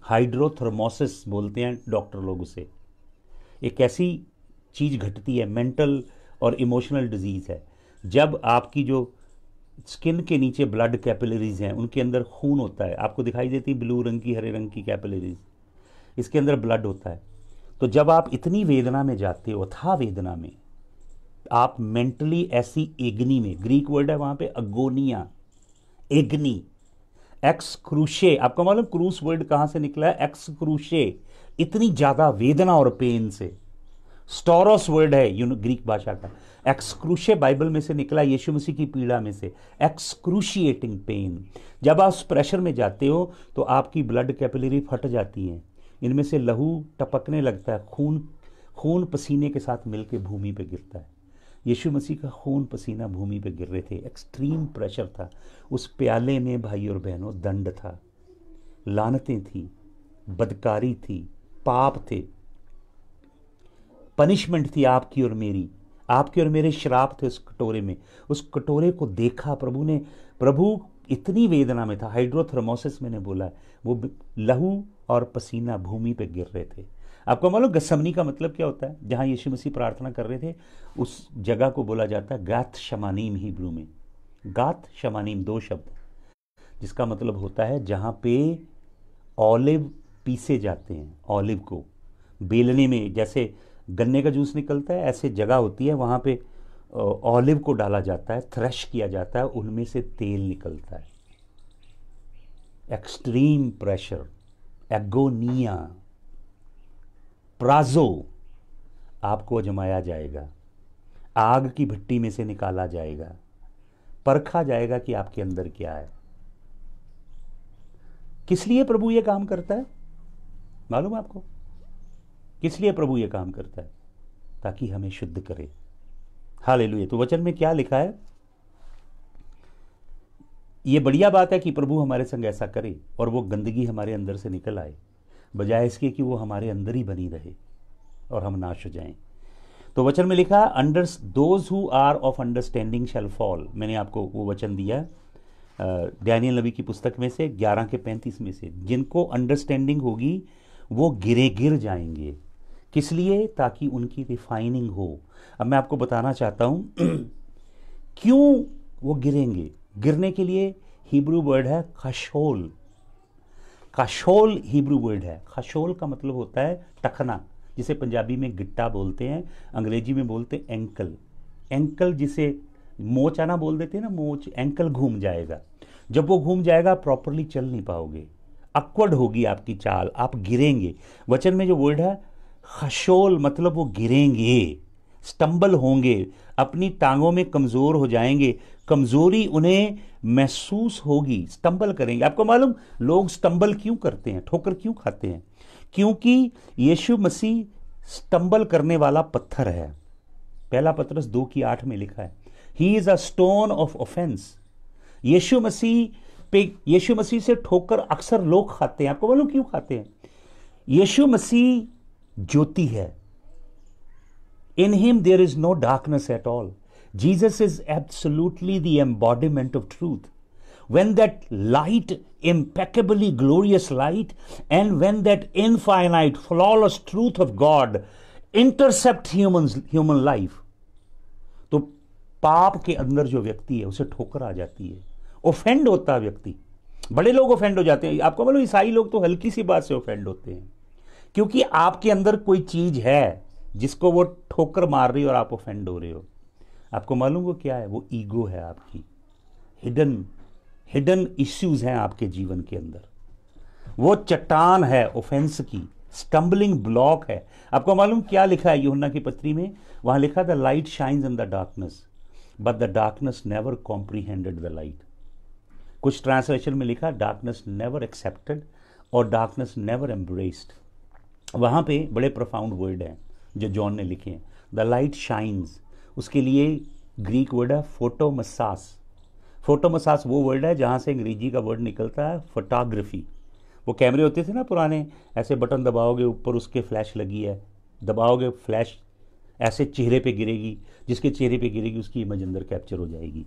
हाइड्रोथर्मोसिस बोलते हैं डॉक्टर लोग उसे। एक ऐसी चीज़ घटती है, मेंटल और इमोशनल डिजीज़ है, जब आपकी जो स्किन के नीचे ब्लड कैपिलरीज हैं उनके अंदर खून होता है, आपको दिखाई देती ब्लू रंग की, हरे रंग की कैपिलरीज, इसके अंदर ब्लड होता है। तो जब आप इतनी वेदना में जाते हो, अथाह वेदना में, आप मेंटली ऐसी एग्नी में, ग्रीक वर्ड है वहां पे अगोनिया, एग्नी, एक्स क्रूशे। आपको मालूम क्रूस वर्ड कहां से निकला है? एक्स क्रूशे, इतनी ज्यादा वेदना और पेन से। स्टोरोस वर्ड है ग्रीक भाषा का। एक्सक्रूशे बाइबल में से निकला, यीशु मसीह की पीड़ा में से, एक्सक्रूशिएटिंग पेन। जब आप उस प्रेशर में जाते हो तो आपकी ब्लड कैपिलरी फट जाती हैं, इनमें से लहू टपकने लगता है, खून पसीने के साथ मिलकर भूमि पे गिरता है। यीशु मसीह का खून पसीना भूमि पे गिर रहे थे, एक्सट्रीम प्रेशर था। उस प्याले में भाई और बहनों दंड था, लानतें थी, बदकारी थी, पाप थे, पनिशमेंट थी आपकी और मेरी, आपके और मेरे श्राप थे उस कटोरे में। उस कटोरे को देखा प्रभु ने। प्रभु इतनी वेदना में था, हाइड्रोथर्मोसिस मैंने बोला, वो लहू और पसीना भूमि पे गिर रहे थे। आपको मालूम गत्समनी का मतलब क्या होता है? जहां यीशु मसीह प्रार्थना कर रहे थे उस जगह को बोला जाता है गाथ शमानीम, हिब्रू में गाथ शमानीम, दो शब्द, जिसका मतलब होता है जहां पे ऑलिव पीसे जाते हैं। ऑलिव को बेलने में, जैसे गन्ने का जूस निकलता है, ऐसे जगह होती है वहां पे ऑलिव को डाला जाता है, थ्रेश किया जाता है, उनमें से तेल निकलता है। एक्सट्रीम प्रेशर, एगोनिया, प्राजो, आपको अजमाया जाएगा, आग की भट्टी में से निकाला जाएगा, परखा जाएगा कि आपके अंदर क्या है। किस लिए प्रभु ये काम करता है मालूम आपको? किस लिए प्रभु ये काम करता है? ताकि हमें शुद्ध करे। हालेलुया। तो वचन में क्या लिखा है? ये बढ़िया बात है कि प्रभु हमारे संग ऐसा करे और वो गंदगी हमारे अंदर से निकल आए, बजाय इसके कि वो हमारे अंदर ही बनी रहे और हम नाश हो जाएं। तो वचन में लिखा, under those who are of understanding shall fall. मैंने आपको वो वचन दिया डैनियल नबी की पुस्तक में से 11:35 में से, जिनको अंडरस्टैंडिंग होगी वो गिर जाएंगे। किस लिए? ताकि उनकी रिफाइनिंग हो। अब मैं आपको बताना चाहता हूं क्यों वो गिरेंगे। गिरने के लिए हिब्रू वर्ड है खशोल। खशोल हिब्रू वर्ड है। खशोल का मतलब होता है टखना, जिसे पंजाबी में गिट्टा बोलते हैं, अंग्रेजी में बोलते हैं एंकल। एंकल जिसे मोचाना बोल देते हैं ना, मोच, एंकल घूम जाएगा। जब वो घूम जाएगा प्रॉपरली चल नहीं पाओगे, अक्वर्ड होगी आपकी चाल, आप गिरेंगे। वचन में जो वर्ड है खशोल, मतलब वो गिरेंगे, स्टंबल होंगे, अपनी टांगों में कमजोर हो जाएंगे, कमजोरी उन्हें महसूस होगी, स्टंबल करेंगे। आपको मालूम लोग स्टंबल क्यों करते हैं, ठोकर क्यों खाते हैं? क्योंकि यीशु मसीह स्टंबल करने वाला पत्थर है। पहला पतरस 2:8 में लिखा है, he is a stone of offence. Yeshu Masih से ठोकर अक्सर लोग खाते हैं। आपको मालूम क्यों खाते हैं? यीशु मसीह ज्योति है, in him there is no darkness at all. Jesus is absolutely the embodiment of truth. when that light, impeccably glorious light, and when that infinite flawless truth of God intercept human life, तो पाप के अंदर जो व्यक्ति है उसे ठोकर आ जाती है, ऑफेंड होता है व्यक्ति। बड़े लोग ऑफेंड हो जाते हैं। आपको मालूम ईसाई लोग तो हल्की सी बात से ऑफेंड होते हैं, क्योंकि आपके अंदर कोई चीज है जिसको वो ठोकर मार रही है और आप ऑफेंड हो रहे हो। आपको मालूम वो क्या है? वो ईगो है आपकी, हिडन इश्यूज हैं आपके जीवन के अंदर। वो चट्टान है ऑफेंस की, स्टम्बलिंग ब्लॉक है। आपको मालूम क्या लिखा है यूहन्ना की पत्री में? वहां लिखा, the light shines in the darkness but the darkness never comprehended the light. कुछ ट्रांसलेशन में लिखा, डार्कनेस नेवर एक्सेप्टेड और डार्कनेस नेवर एम्ब्रेस्ड। वहां पे बड़े प्रोफाउंड वर्ड हैं जो जॉन ने लिखे हैं। द लाइट शाइन्स, उसके लिए ग्रीक वर्ड है फोटोमसास। फोटोमसास वो वर्ड है जहाँ से अंग्रेजी का वर्ड निकलता है फोटोग्राफी। वो कैमरे होते थे ना पुराने, ऐसे बटन दबाओगे ऊपर उसके फ्लैश लगी है, दबाओगे फ्लैश ऐसे चेहरे पे गिरेगी, जिसके चेहरे पे गिरेगी उसकी इमेज अंदर कैप्चर हो जाएगी।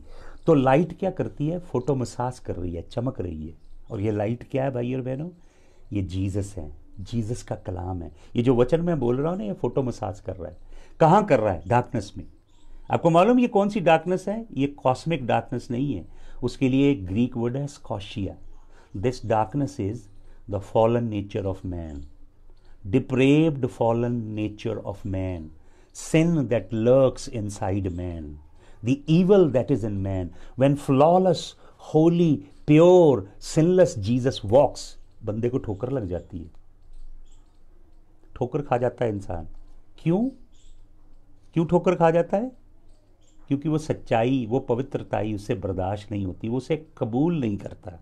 तो लाइट क्या करती है? फोटो मसाज कर रही है, चमक रही है। और ये लाइट क्या है भाई और बहनों? ये जीसस है, जीसस का कलाम है। ये जो वचन मैं बोल रहा हूँ ना, ये फोटो मसाज कर रहा है। कहाँ कर रहा है? डार्कनेस में। आपको मालूम ये कौन सी डार्कनेस है? ये कॉस्मिक डार्कनेस नहीं है, उसके लिए एक ग्रीक वर्ड है Scotia. This darkness is the fallen nature of man, depraved fallen nature of man, sin that lurks inside man, the evil that is in man. When flawless, holy, pure, sinless Jesus walks, बंदे को ठोकर लग जाती है, ठोकर खा जाता है इंसान। क्यों? क्यों ठोकर खा जाता है? क्योंकि वो सच्चाई, वो पवित्रताई उससे बर्दाश्त नहीं होती, वो उसे कबूल नहीं करता।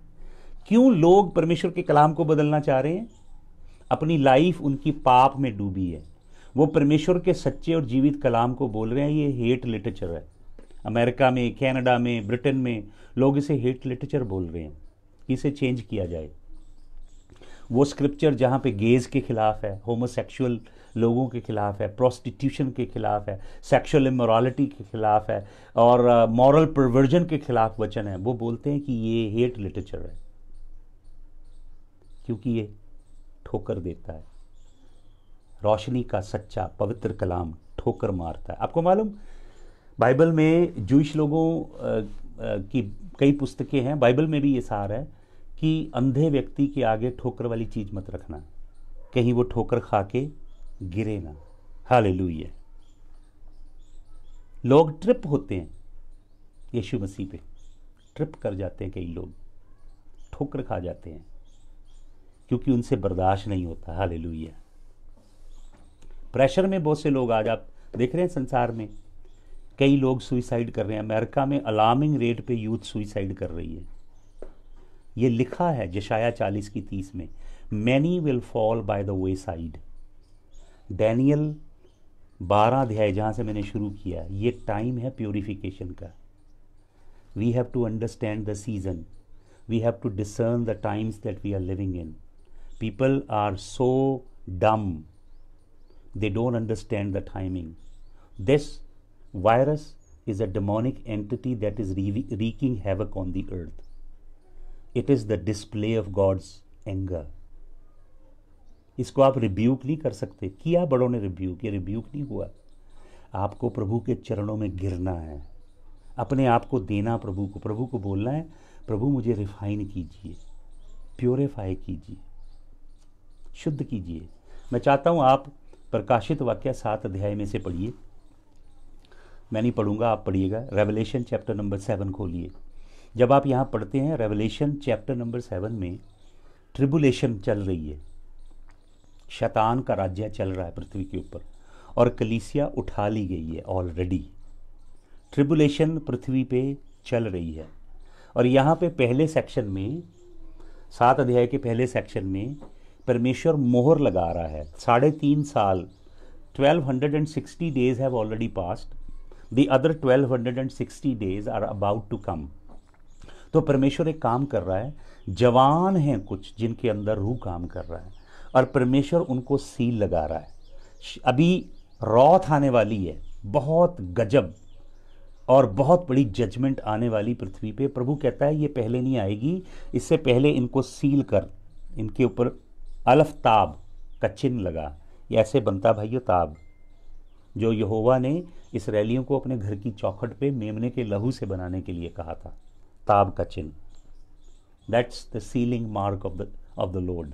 क्यों लोग परमेश्वर के कलाम को बदलना चाह रहे हैं? अपनी लाइफ उनकी पाप में डूबी है। वो परमेश्वर के सच्चे और जीवित कलाम को बोल रहे हैं। ये हेट लिटरेचर है। अमेरिका में, कनाडा में, ब्रिटेन में लोग इसे हेट लिटरेचर बोल रहे हैं। इसे चेंज किया जाए। वो स्क्रिप्चर जहाँ पे गेज के खिलाफ है, होमोसेक्सुअल लोगों के खिलाफ है, प्रोस्टिट्यूशन के खिलाफ है, सेक्सुअल इमोरालिटी के खिलाफ है और मॉरल परवर्जन के खिलाफ वचन है, वो बोलते हैं कि ये हेट लिटरेचर है, क्योंकि ये ठोकर देता है। रोशनी का सच्चा पवित्र कलाम ठोकर मारता है। आपको मालूम, बाइबल में जूइश लोगों की कई पुस्तकें हैं, बाइबल में भी ये सार है कि अंधे व्यक्ति के आगे ठोकर वाली चीज मत रखना, कहीं वो ठोकर खा के गिरे ना। हालेलुया। लोग ट्रिप होते हैं यीशु मसीह पे, ट्रिप कर जाते हैं, कई लोग ठोकर खा जाते हैं क्योंकि उनसे बर्दाश्त नहीं होता। हालेलुया। प्रेशर में बहुत से लोग, आज आप देख रहे हैं संसार में कई लोग सुइसाइड कर रहे हैं। अमेरिका में अलार्मिंग रेट पे यूथ सुइसाइड कर रही है। ये लिखा है यशाया 40:30 में, many will fall by the way side. Daniel 12 अध्याय जहां से मैंने शुरू किया, ये टाइम है प्योरिफिकेशन का। We have to understand the season, we have to discern the times that we are living in. People are so dumb, they don't understand the timing. This virus is a demonic entity that is wreaking havoc on the earth. It is the display of God's anger. इसको आप rebuke नहीं कर सकते। किया बड़ों ने rebuke, ये rebuke नहीं हुआ। आपको प्रभु के चरणों में गिरना है, अपने आप को देना प्रभु को। प्रभु को बोलना है, प्रभु मुझे रिफाइन कीजिए, प्योरीफाई कीजिए, शुद्ध कीजिए। मैं चाहता हूं आप प्रकाशित वाक्य 7 अध्याय में से पढ़िए। मैं नहीं पढ़ूंगा, आप पढ़िएगा। रेवलेशन चैप्टर नंबर 7 खोलिए। जब आप यहाँ पढ़ते हैं रेवलेशन चैप्टर नंबर 7 में, ट्रिबुलेशन चल रही है, शैतान का राज्य चल रहा है पृथ्वी के ऊपर, और कलीसिया उठा ली गई है ऑलरेडी। ट्रिबुलेशन पृथ्वी पे चल रही है। और यहाँ पे पहले सेक्शन में, 7 अध्याय के पहले सेक्शन में परमेश्वर मोहर लगा रहा है। 3.5 साल, 1260 days have already passed, the other 1260 days are about to come. तो परमेश्वर एक काम कर रहा है। जवान हैं कुछ जिनके अंदर रूह काम कर रहा है, और परमेश्वर उनको सील लगा रहा है। अभी रौथ आने वाली है, बहुत गजब और बहुत बड़ी जजमेंट आने वाली पृथ्वी पे। प्रभु कहता है ये पहले नहीं आएगी, इससे पहले इनको सील कर, इनके ऊपर अलफ ताब का चिन्ह लगा। ये ऐसे बनता भाइयों ताब, जो यहोवा ने इसराइलियों को अपने घर की चौखट पे मेमने के लहू से बनाने के लिए कहा था। ताब का चिन्ह, that's the ceiling mark of the Lord.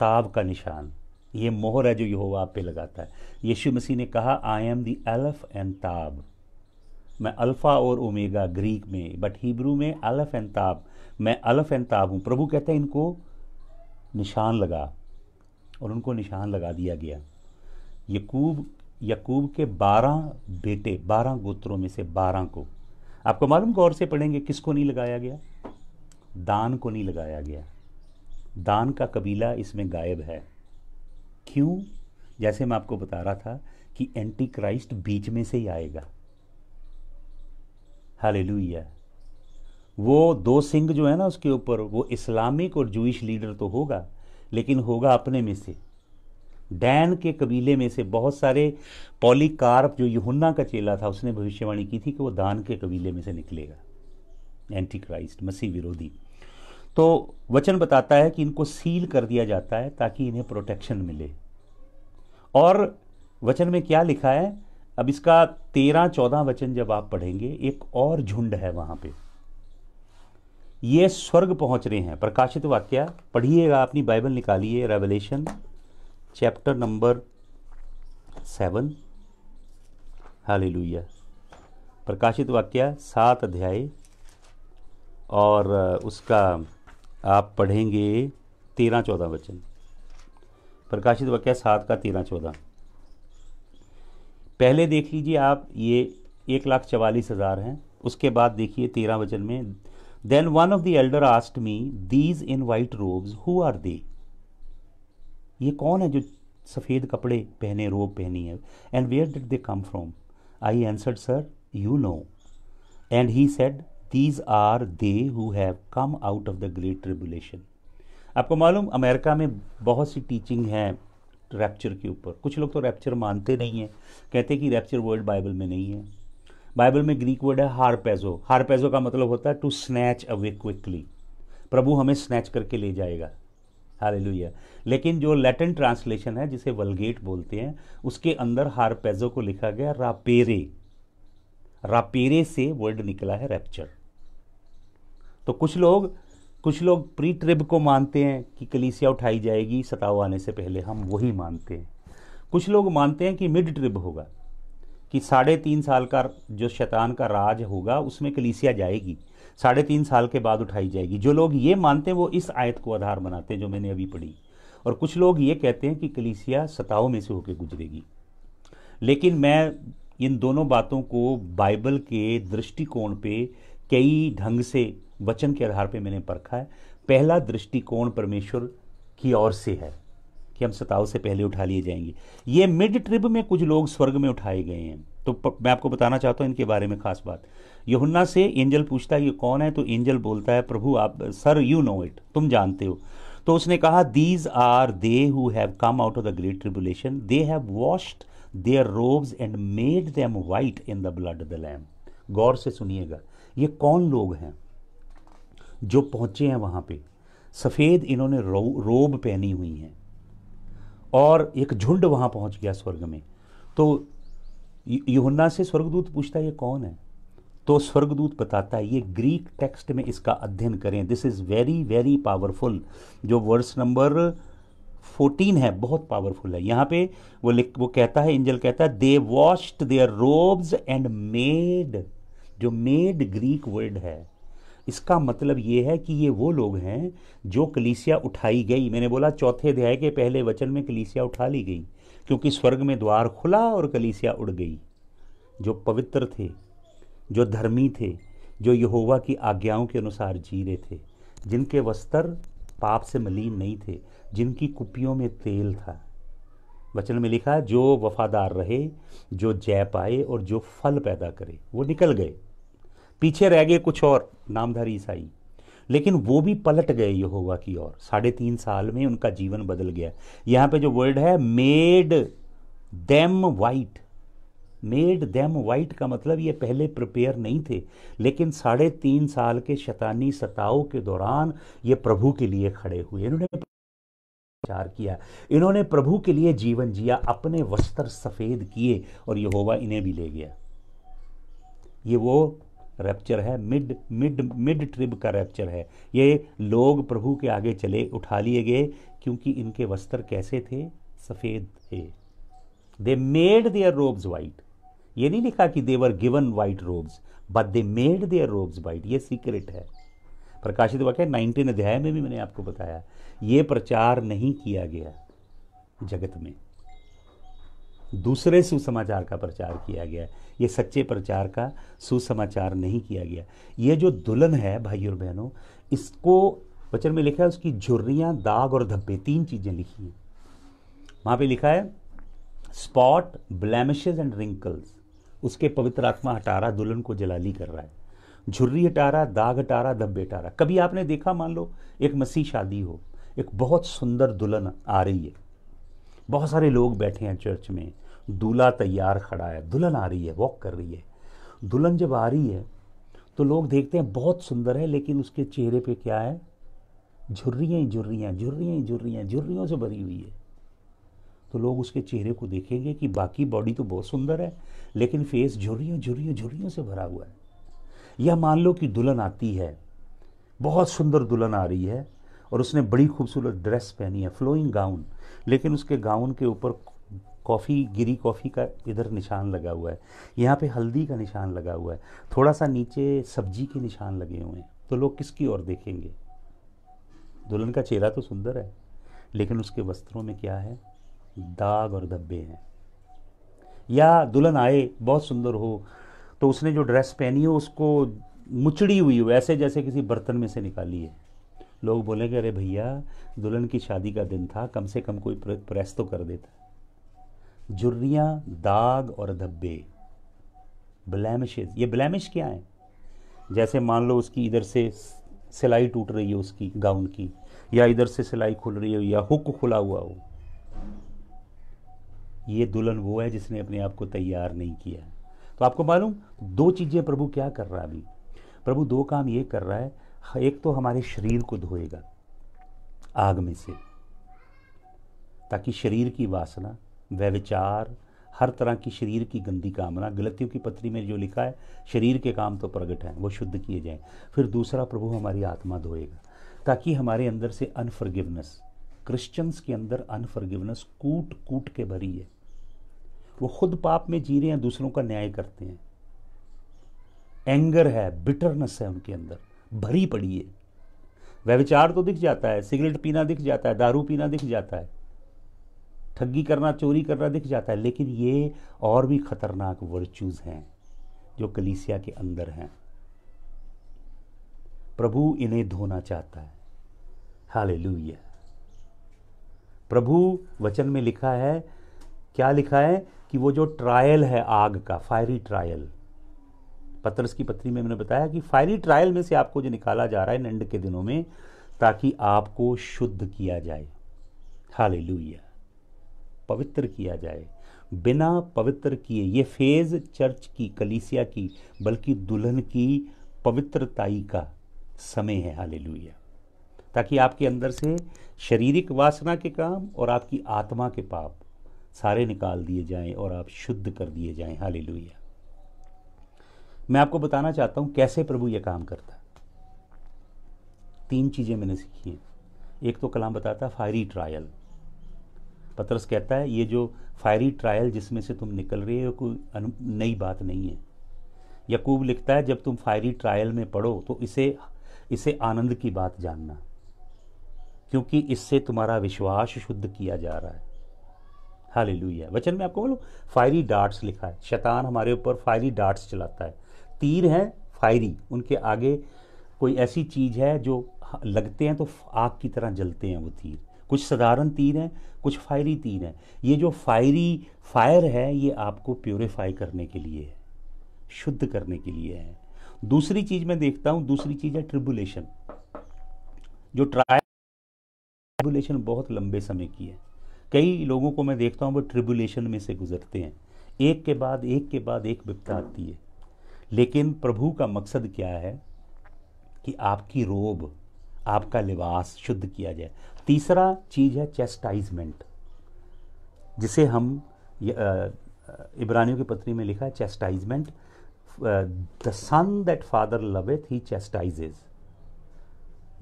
ताब का निशान, ये मोहर है जो यहोवा आप पे लगाता है। यीशु मसीह ने कहा, आई एम द अलफ एंड ताब। मैं अल्फा और ओमेगा ग्रीक में, बट हिब्रू में अलफ एंड ताब। मैं अलफ एंड ताब हूँ। प्रभु कहते हैं इनको निशान लगा, और उनको निशान लगा दिया गया। यकूब के 12 बेटे, 12 गोत्रों में से 12 को, आपको मालूम, गौर से पढ़ेंगे, किसको नहीं लगाया गया? दान को नहीं लगाया गया। दान का कबीला इसमें गायब है। क्यों? जैसे मैं आपको बता रहा था कि एंटी क्राइस्ट बीच में से ही आएगा। हालेलुया। वो 2 सिंह जो है ना उसके ऊपर, वो इस्लामिक और जूइश लीडर तो होगा, लेकिन होगा अपने में से। डैन के कबीले में से बहुत सारे, पॉलीकार्प जो यूहन्ना का चेला था उसने भविष्यवाणी की थी कि वो दान के कबीले में से निकलेगा, एंटी क्राइस्ट, मसीह विरोधी। तो वचन बताता है कि इनको सील कर दिया जाता है ताकि इन्हें प्रोटेक्शन मिले। और वचन में क्या लिखा है, अब इसका 13-14 वचन जब आप पढ़ेंगे, एक और झुंड है वहां पे, ये स्वर्ग पहुंच रहे हैं। प्रकाशित वाक्य पढ़िएगा, अपनी बाइबल निकालिए, रेवलेशन चैप्टर नंबर 7, हालेलुया। प्रकाशित वाक्य 7 अध्याय और उसका आप पढ़ेंगे 13-14 वचन। प्रकाशित वाक्य 7 का 13-14 पहले देख लीजिए आप, ये 1,44,000 हैं। उसके बाद देखिए 13 वचन में, then one of the elder asked me, these in white robes who are they? ये कौन है जो सफ़ेद कपड़े पहने, रोब पहनी है? And where did they come from? I answered, sir you know. And he said, these are they who have come out of the great tribulation. आपको मालूम, अमेरिका में बहुत सी टीचिंग है रैप्चर के ऊपर। कुछ लोग तो रैप्चर मानते नहीं हैं, कहते हैं कि रैप्चर वर्ड बाइबल में नहीं है। बाइबल में ग्रीक वर्ड है हारपेजो। हारपेजो का मतलब होता है टू स्नैच अवे क्विकली, प्रभु हमें स्नैच करके ले जाएगा, हालेलुया। लेकिन जो लैटिन ट्रांसलेशन है, जिसे वल्गेट बोलते हैं, उसके अंदर हारपेजो को लिखा गया रापेरे। रापेरे से वर्ड निकला है रैप्चर। तो कुछ लोग प्री ट्रिब को मानते हैं कि कलीसिया उठाई जाएगी सताव आने से पहले, हम वही मानते हैं। कुछ लोग मानते हैं कि मिड ट्रिब होगा, कि 3.5 साल का जो शैतान का राज होगा उसमें कलीसिया जाएगी, 3.5 साल के बाद उठाई जाएगी। जो लोग ये मानते हैं वो इस आयत को आधार बनाते हैं जो मैंने अभी पढ़ी। और कुछ लोग ये कहते हैं कि कलीसिया सताव में से होकर गुजरेगी। लेकिन मैं इन दोनों बातों को बाइबल के दृष्टिकोण पे कई ढंग से वचन के आधार पे मैंने परखा है। पहला दृष्टिकोण परमेश्वर की ओर से है कि हम सताव से पहले उठा लिए जाएंगे। ये मिड ट्रिब में कुछ लोग स्वर्ग में उठाए गए हैं। तो मैं आपको बताना चाहता हूं इनके बारे में खास बात। यूहन्ना से एंजल पूछता है ये कौन है, तो एंजल बोलता है, प्रभु आप, सर यू नो इट, तुम जानते हो। तो उसने कहा, these are they who have come out of the great tribulation, they have washed their robes and made them white in the blood of the lamb. गौर से सुनिएगा, ये कौन लोग हैं जो पहुंचे हैं वहां पे? सफेद इन्होंने रोब पहनी हुई हैं और एक झुंड वहां पहुंच गया स्वर्ग में। तो यूहन्ना से स्वर्गदूत पूछता है ये कौन है, तो स्वर्गदूत बताता है, ये ग्रीक टेक्स्ट में इसका अध्ययन करें, this is very very powerful. जो वर्स नंबर 14 है बहुत पावरफुल है। यहाँ पे वो कहता है, एंजल कहता है, they washed their robes and made. जो मेड ग्रीक वर्ड है, इसका मतलब ये है कि ये वो लोग हैं जो कलीसिया उठाई गई। मैंने बोला 4 अध्याय के पहले वचन में कलीसिया उठा ली गई, क्योंकि स्वर्ग में द्वार खुला और कलीसिया उड़ गई। जो पवित्र थे, जो धर्मी थे, जो यहोवा की आज्ञाओं के अनुसार जी रहे थे, जिनके वस्त्र पाप से मलिन नहीं थे, जिनकी कुपियों में तेल था। वचन में लिखा है, जो वफादार रहे, जो जय पाए और जो फल पैदा करे, वो निकल गए। पीछे रह गए कुछ और नामधारी ईसाई, लेकिन वो भी पलट गए यहोवा की ओर। 3.5 साल में उनका जीवन बदल गया। यहां पे जो वर्ड है made them white, made them white का मतलब ये पहले प्रिपेयर नहीं थे, लेकिन 3.5 साल के शैतानी सताव के दौरान ये प्रभु के लिए खड़े हुए। इन्होंने प्रचार किया, इन्होंने प्रभु के लिए जीवन जिया, अपने वस्त्र सफेद किए और यहोवा इन्हें भी ले गया। ये वो रैप्चर है, मिड ट्रिब का रैप्चर है। ये लोग प्रभु के आगे चले, उठा लिए गए, क्योंकि इनके वस्त्र कैसे थे? सफेद थे। They made their robes white. ये नहीं लिखा कि they were given white robes, but they made their robes white. ये सीक्रेट है। प्रकाशित वाक्य 19 अध्याय में भी मैंने आपको बताया, ये प्रचार नहीं किया गया जगत में, दूसरे सुसमाचार का प्रचार किया गया। ये सच्चे प्रचार का सुसमाचार नहीं किया गया। ये जो दुल्हन है भाई और बहनों, इसको वचन में लिखा है, उसकी झुर्रियां, दाग और धब्बे, 3 चीजें लिखी हैं वहां पे। लिखा है स्पॉट, ब्लेमिशेस एंड रिंकल्स। उसके पवित्र आत्मा हटा रहा, दुल्हन को जलाली कर रहा है। झुर्री हटा रहा, दाग हटा रहा, धब्बे हटा रहा। कभी आपने देखा, मान लो एक मसीह शादी हो, एक बहुत सुंदर दुल्हन आ रही है, बहुत सारे लोग बैठे हैं चर्च में, दूल्हा तैयार खड़ा है, दुल्हन आ रही है, वॉक कर रही है। दुल्हन जब आ रही है तो लोग देखते हैं बहुत सुंदर है, लेकिन उसके चेहरे पे क्या है? झुर्रियाँ ही झुर्रियाँ, झुर्रियाँ ही झुर्रियाँ, झुर्रियों से भरी हुई है। तो लोग उसके चेहरे को देखेंगे कि बाकी बॉडी तो बहुत सुंदर है, लेकिन फेस झुर्रियों झुर्रियों झुर्रियों से भरा हुआ है। या मान लो कि दुल्हन आती है, बहुत सुंदर दुल्हन आ रही है, और उसने बड़ी खूबसूरत ड्रेस पहनी है, फ्लोइंग गाउन, लेकिन उसके गाउन के ऊपर कॉफ़ी, गिरी कॉफ़ी का इधर निशान लगा हुआ है, यहाँ पे हल्दी का निशान लगा हुआ है, थोड़ा सा नीचे सब्जी के निशान लगे हुए हैं। तो लोग किसकी ओर देखेंगे? दुल्हन का चेहरा तो सुंदर है, लेकिन उसके वस्त्रों में क्या है? दाग और धब्बे हैं। या दुल्हन आए, बहुत सुंदर हो, तो उसने जो ड्रेस पहनी हो उसको मुचड़ी हुई हो, ऐसे जैसे किसी बर्तन में से निकाली है। लोग बोलेंगे अरे भैया, दुल्हन की शादी का दिन था, कम से कम कोई प्रेस तो कर देता। झुर्रियाँ, दाग और धब्बे, ब्लैमिशेस। ये ब्लैमिश क्या है? जैसे मान लो उसकी इधर से सिलाई टूट रही है उसकी गाउन की, या इधर से सिलाई खुल रही हो, या हुक खुला हुआ हो। ये दुल्हन वो है जिसने अपने आप को तैयार नहीं किया। तो आपको मालूम, दो चीज़ें प्रभु क्या कर रहा है अभी? प्रभु दो काम ये कर रहा है। एक तो हमारे शरीर को धोएगा आग में से, ताकि शरीर की वासना, व्यभिचार, हर तरह की शरीर की गंदी कामना, गलतियों की पत्री में जो लिखा है शरीर के काम तो प्रगट हैं, वो शुद्ध किए जाएं। फिर दूसरा, प्रभु हमारी आत्मा धोएगा, ताकि हमारे अंदर से अनफॉरगिवनेस, क्रिश्चियंस के अंदर अनफॉरगिवनेस कूट कूट के भरी है। वो खुद पाप में जी रहे हैं, दूसरों का न्याय करते हैं। एंगर है, बिटरनेस है उनके अंदर भरी पड़ी है। व्यभिचार तो दिख जाता है, सिगरेट पीना दिख जाता है, दारू पीना दिख जाता है, ठगी करना, चोरी करना दिख जाता है, लेकिन ये और भी खतरनाक वर्चूज हैं जो कलीसिया के अंदर हैं। प्रभु इन्हें धोना चाहता है। हालेलुया। प्रभु वचन में लिखा है, क्या लिखा है? कि वो जो ट्रायल है आग का, फायरी ट्रायल, पतरस की पत्री में मैंने बताया कि फायरी ट्रायल में से आपको जो निकाला जा रहा है एंड के दिनों में, ताकि आपको शुद्ध किया जाए। हालेलुया। पवित्र किया जाए। बिना पवित्र किए, ये फेज चर्च की, कलीसिया की, बल्कि दुल्हन की पवित्रताई का समय है। हालेलुया। ताकि आपके अंदर से शारीरिक वासना के काम और आपकी आत्मा के पाप सारे निकाल दिए जाएं और आप शुद्ध कर दिए जाएं। हालेलुया। मैं आपको बताना चाहता हूं कैसे प्रभु यह काम करता है। 3 चीजें मैंने सीखी हैं। एक तो कलाम बताता है फायरी ट्रायल। पतरस कहता है ये जो फायरी ट्रायल जिसमें से तुम निकल रहे हो कोई नई बात नहीं है। याकूब लिखता है जब तुम फायरी ट्रायल में पड़ो तो इसे आनंद की बात जानना, क्योंकि इससे तुम्हारा विश्वास शुद्ध किया जा रहा है। हालेलुया। वचन में आपको बोलो फायरी डार्ट्स लिखा है। शैतान हमारे ऊपर फायरी डार्ट्स चलाता है। तीर हैं फायरी, उनके आगे कोई ऐसी चीज है जो लगते हैं तो आग की तरह जलते हैं वो तीर। कुछ साधारण तीर हैं, कुछ फायरी तीर हैं। ये जो फायर है ये आपको प्योरीफाई करने के लिए है, शुद्ध करने के लिए है। दूसरी चीज मैं देखता हूं, दूसरी चीज है ट्रिबुलेशन। जो ट्रिबुलेशन बहुत लंबे समय की है। कई लोगों को मैं देखता हूं वो ट्रिबुलेशन में से गुजरते हैं, एक के बाद एक के बाद एक विपदा आती है। लेकिन प्रभु का मकसद क्या है? कि आपकी रोब, आपका लिबास शुद्ध किया जाए। तीसरा चीज है चेस्टाइजमेंट, जिसे हम इब्रानियों की पत्री में लिखा है चेस्टाइजमेंट। द सन दैट फादर लवेथ ही चेस्टाइजेज।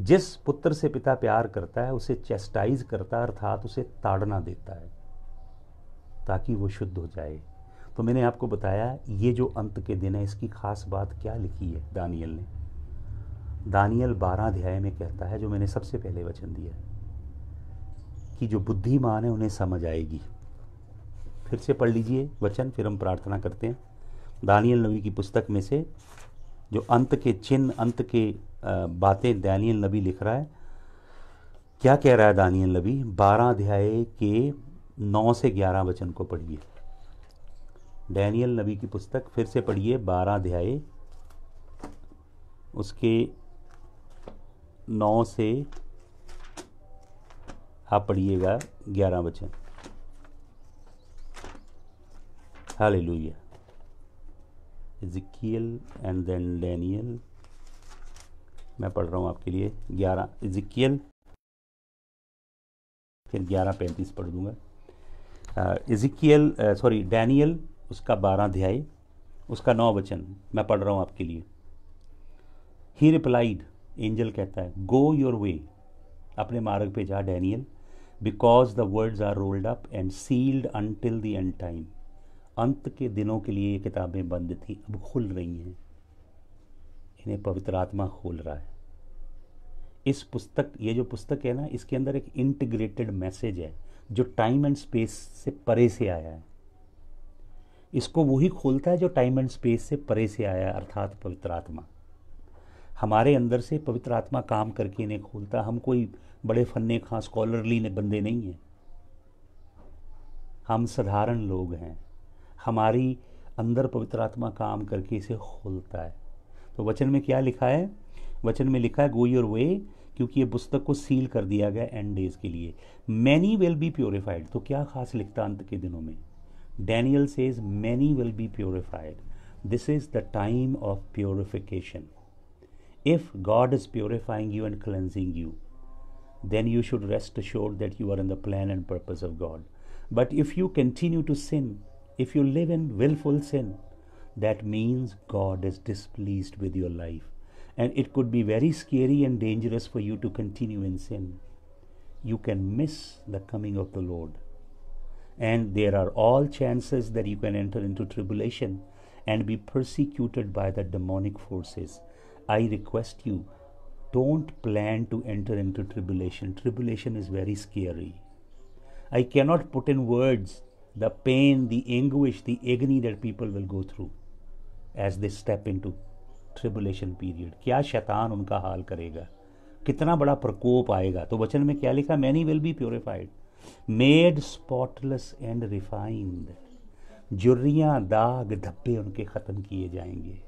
जिस पुत्र से पिता प्यार करता है उसे चेस्टाइज करता है, अर्थात उसे ताड़ना देता है ताकि वो शुद्ध हो जाए। तो मैंने आपको बताया ये जो अंत के दिन है इसकी खास बात क्या लिखी है दानियल ने। दानियल 12 अध्याय में कहता है, जो मैंने सबसे पहले वचन दिया, कि जो बुद्धिमान है उन्हें समझ आएगी। फिर से पढ़ लीजिए वचन, फिर हम प्रार्थना करते हैं। दानियल नबी की पुस्तक में से जो अंत के चिन्ह, अंत के बातें दानियल नबी लिख रहा है। क्या कह रहा है दानियल नबी? 12 अध्याय के 9 से 11 वचन को पढ़िए। दानियल नबी की पुस्तक फिर से पढ़िए, 12 अध्याय उसके 9 से आप पढ़िएगा 11 वचन। हालेलुया। इज़िकियल एंड देन डैनियल, मैं पढ़ रहा हूँ आपके लिए 11 इज़िकियल, फिर 11:35 पढ़ दूंगा। इज़िकियल सॉरी डैनियल, उसका 12 अध्याय, उसका 9 वचन मैं पढ़ रहा हूँ आपके लिए। ही रिप्लाइड, एंजल कहता है, गो योर वे, अपने मार्ग पे जा Daniel, because the words are rolled up and sealed until the end time. अंत के दिनों के लिए ये किताबें बंद थी, अब खुल रही हैं, इन्हें पवित्र आत्मा खोल रहा है। इस पुस्तक, ये जो पुस्तक है ना, इसके अंदर एक इंटीग्रेटेड मैसेज है जो टाइम एंड स्पेस से परे से आया है। इसको वही खोलता है जो टाइम एंड स्पेस से परे से आया है, अर्थात पवित्र आत्मा। हमारे अंदर से पवित्र आत्मा काम करके इन्हें खोलता। हम कोई बड़े फन्ने खां स्कॉलरली बंदे नहीं हैं, हम साधारण लोग हैं। हमारी अंदर पवित्र आत्मा काम करके इसे खोलता है। तो वचन में क्या लिखा है? वचन में लिखा है गो योर वे, क्योंकि ये पुस्तक को सील कर दिया गया एंड डेज के लिए। Many will be purified. तो क्या खास लिखता अंत के दिनों में? Daniel says many will be purified. This is the time of purification. If God is purifying you and cleansing you, then you should rest assured that you are in the plan and purpose of God. But if you continue to sin, if you live in willful sin, that means God is displeased with your life. And it could be very scary and dangerous for you to continue in sin. You can miss the coming of the Lord. And there are all chances that you can enter into tribulation and be persecuted by the demonic forces. I request you, don't plan to enter into tribulation. Tribulation is very scary. I cannot put in words the pain, the anguish, the agony that people will go through as they step into tribulation period. क्या शैतान उनका हाल करेगा, कितना बड़ा प्रकोप आएगा। तो वचन में क्या लिखा? Many will be purified, made spotless and refined. जुर्रियाँ, दाग, धब्बे उनके ख़त्म किए जाएंगे।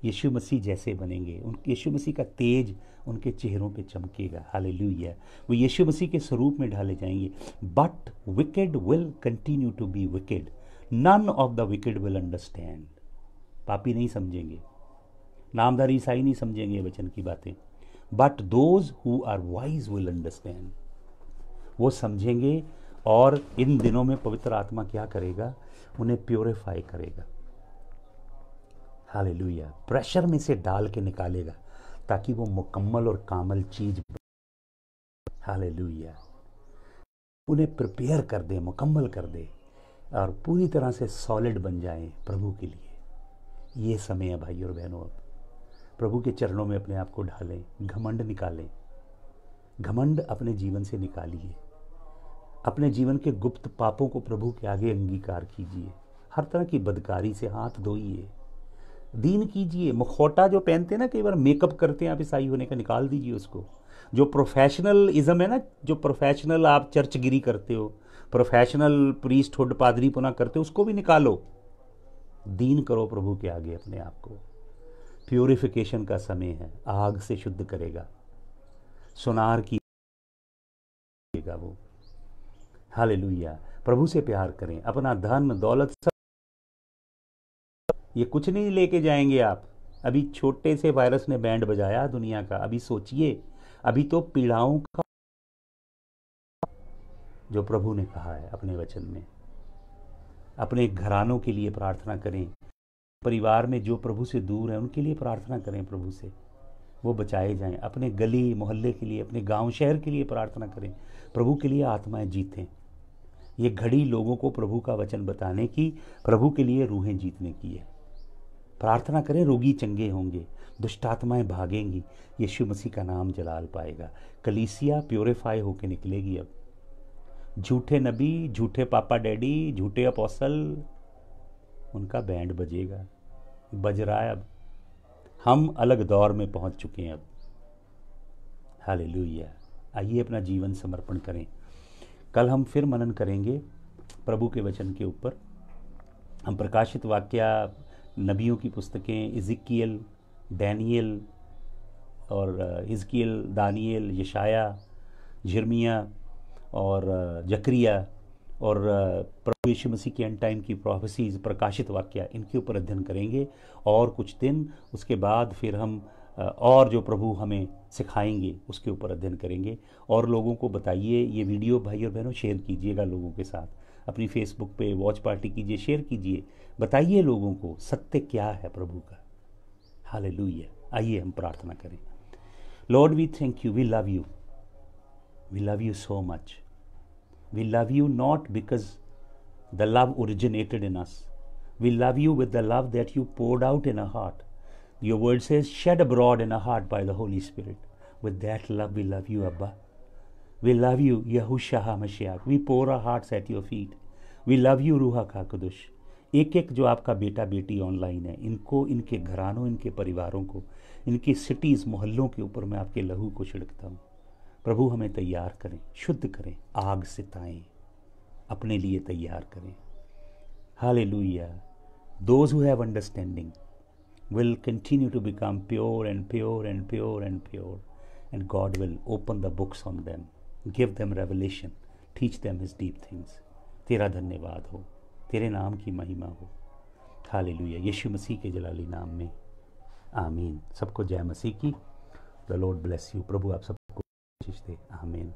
यीशु मसीह जैसे बनेंगे, यीशु मसीह का तेज उनके चेहरों पे चमकेगा। हालेलुया। वो यीशु मसीह के स्वरूप में ढाले जाएंगे। But wicked will continue to be wicked, none of the wicked will understand. पापी नहीं समझेंगे, नामधारी ईसाई नहीं समझेंगे वचन की बातें। But those who are wise will understand, वो समझेंगे। और इन दिनों में पवित्र आत्मा क्या करेगा? उन्हें प्योरीफाई करेगा। हालेलुया। प्रेशर में से डाल के निकालेगा ताकि वो मुकम्मल और कामल चीज। हालेलुया। उन्हें प्रिपेयर कर दे, मुकम्मल कर दे और पूरी तरह से सॉलिड बन जाएं प्रभु के लिए। ये समय है भाई और बहनों, अब प्रभु के चरणों में अपने आप को ढालें, घमंड निकालें। घमंड अपने जीवन से निकालिए। अपने जीवन के गुप्त पापों को प्रभु के आगे अंगीकार कीजिए। हर तरह की बदकारी से हाथ धोइए, दीन कीजिए। मुखौटा जो पहनते हैं ना, कई बार मेकअप करते हैं आप ईसाई होने का, निकाल दीजिए उसको। जो प्रोफेशनल इज़म है ना, जो प्रोफेशनल आप चर्चगिरी करते हो, प्रोफेशनल प्रीस्टहुड पादरीपुना करते हो, उसको भी निकालो। दीन करो प्रभु के आगे अपने आप को। प्योरिफिकेशन का समय है, आग से शुद्ध करेगा, सुनार की वो। हालेलुया। प्रभु से प्यार करें। अपना धन दौलत सब ये कुछ नहीं लेके जाएंगे आप। अभी छोटे से वायरस ने बैंड बजाया दुनिया का। अभी सोचिए, अभी तो पीड़ाओं का जो प्रभु ने कहा है अपने वचन में। अपने घरानों के लिए प्रार्थना करें। परिवार में जो प्रभु से दूर है उनके लिए प्रार्थना करें प्रभु से, वो बचाए जाएं। अपने गली मोहल्ले के लिए, अपने गांव शहर के लिए प्रार्थना करें। प्रभु के लिए आत्माएं जीतें। ये घड़ी लोगों को प्रभु का वचन बताने की, प्रभु के लिए रूहें जीतने की है। प्रार्थना करें, रोगी चंगे होंगे, दुष्ट आत्माएं भागेंगी, यीशु मसीह का नाम जलाल पाएगा। कलीसिया प्योरीफाई होके निकलेगी। अब झूठे नबी, झूठे पापा डैडी, झूठे अपोस्टल, उनका बैंड बजेगा, बज रहा है। अब हम अलग दौर में पहुंच चुके हैं अब। हालेलुया। आइए अपना जीवन समर्पण करें। कल हम फिर मनन करेंगे प्रभु के वचन के ऊपर। हम प्रकाशित वाक्य, नबियों की पुस्तकें, इज़िकियल, डैनियल और हिजकियल, दानियल, यशाया, यिर्मयाह और जकरिया और प्रभु यीशु मसीह के एंड टाइम की प्रोफेसीज, प्रकाशित वाक्य, इनके ऊपर अध्ययन करेंगे और कुछ दिन उसके बाद फिर हम और जो प्रभु हमें सिखाएंगे उसके ऊपर अध्ययन करेंगे। और लोगों को बताइए, ये वीडियो भाई और बहनों शेयर कीजिएगा लोगों के साथ, अपनी फेसबुक पे वॉच पार्टी कीजिए, शेयर कीजिए, बताइए लोगों को सत्य क्या है प्रभु का। हालेलुया। आइए हम प्रार्थना करें। Lord we thank you, we love you, we love you so much. We love you not because the love originated in us. We love you with the love that you poured out in our heart. Your word says, shed abroad in our heart by the Holy Spirit. With that love, we love you, Abba. We love you, Yahushua HaMashiach. We pour our hearts at your feet. We love you, Ruach HaKadosh. एक एक जो आपका बेटा बेटी online है, इनको, इनके घरानों, इनके परिवारों को, इनकी सिटीज़, मोहल्लों के ऊपर मैं आपके लहू को छिड़कता हूँ। प्रभु हमें तैयार करें, शुद्ध करें, आग से ताएं, अपने लिए तैयार करें। Hallelujah. Those who have understanding will continue to become pure and pure and pure and pure, and God will open the books on them, give them revelation, teach them his deep things. तेरा धन्यवाद हो, तेरे नाम की महिमा हो। Hallelujah. यीशु मसीह के जलाली नाम में आमीन। सबको जय मसीह की। The Lord bless you. प्रभु आप सबको आशीष दे। आमीन।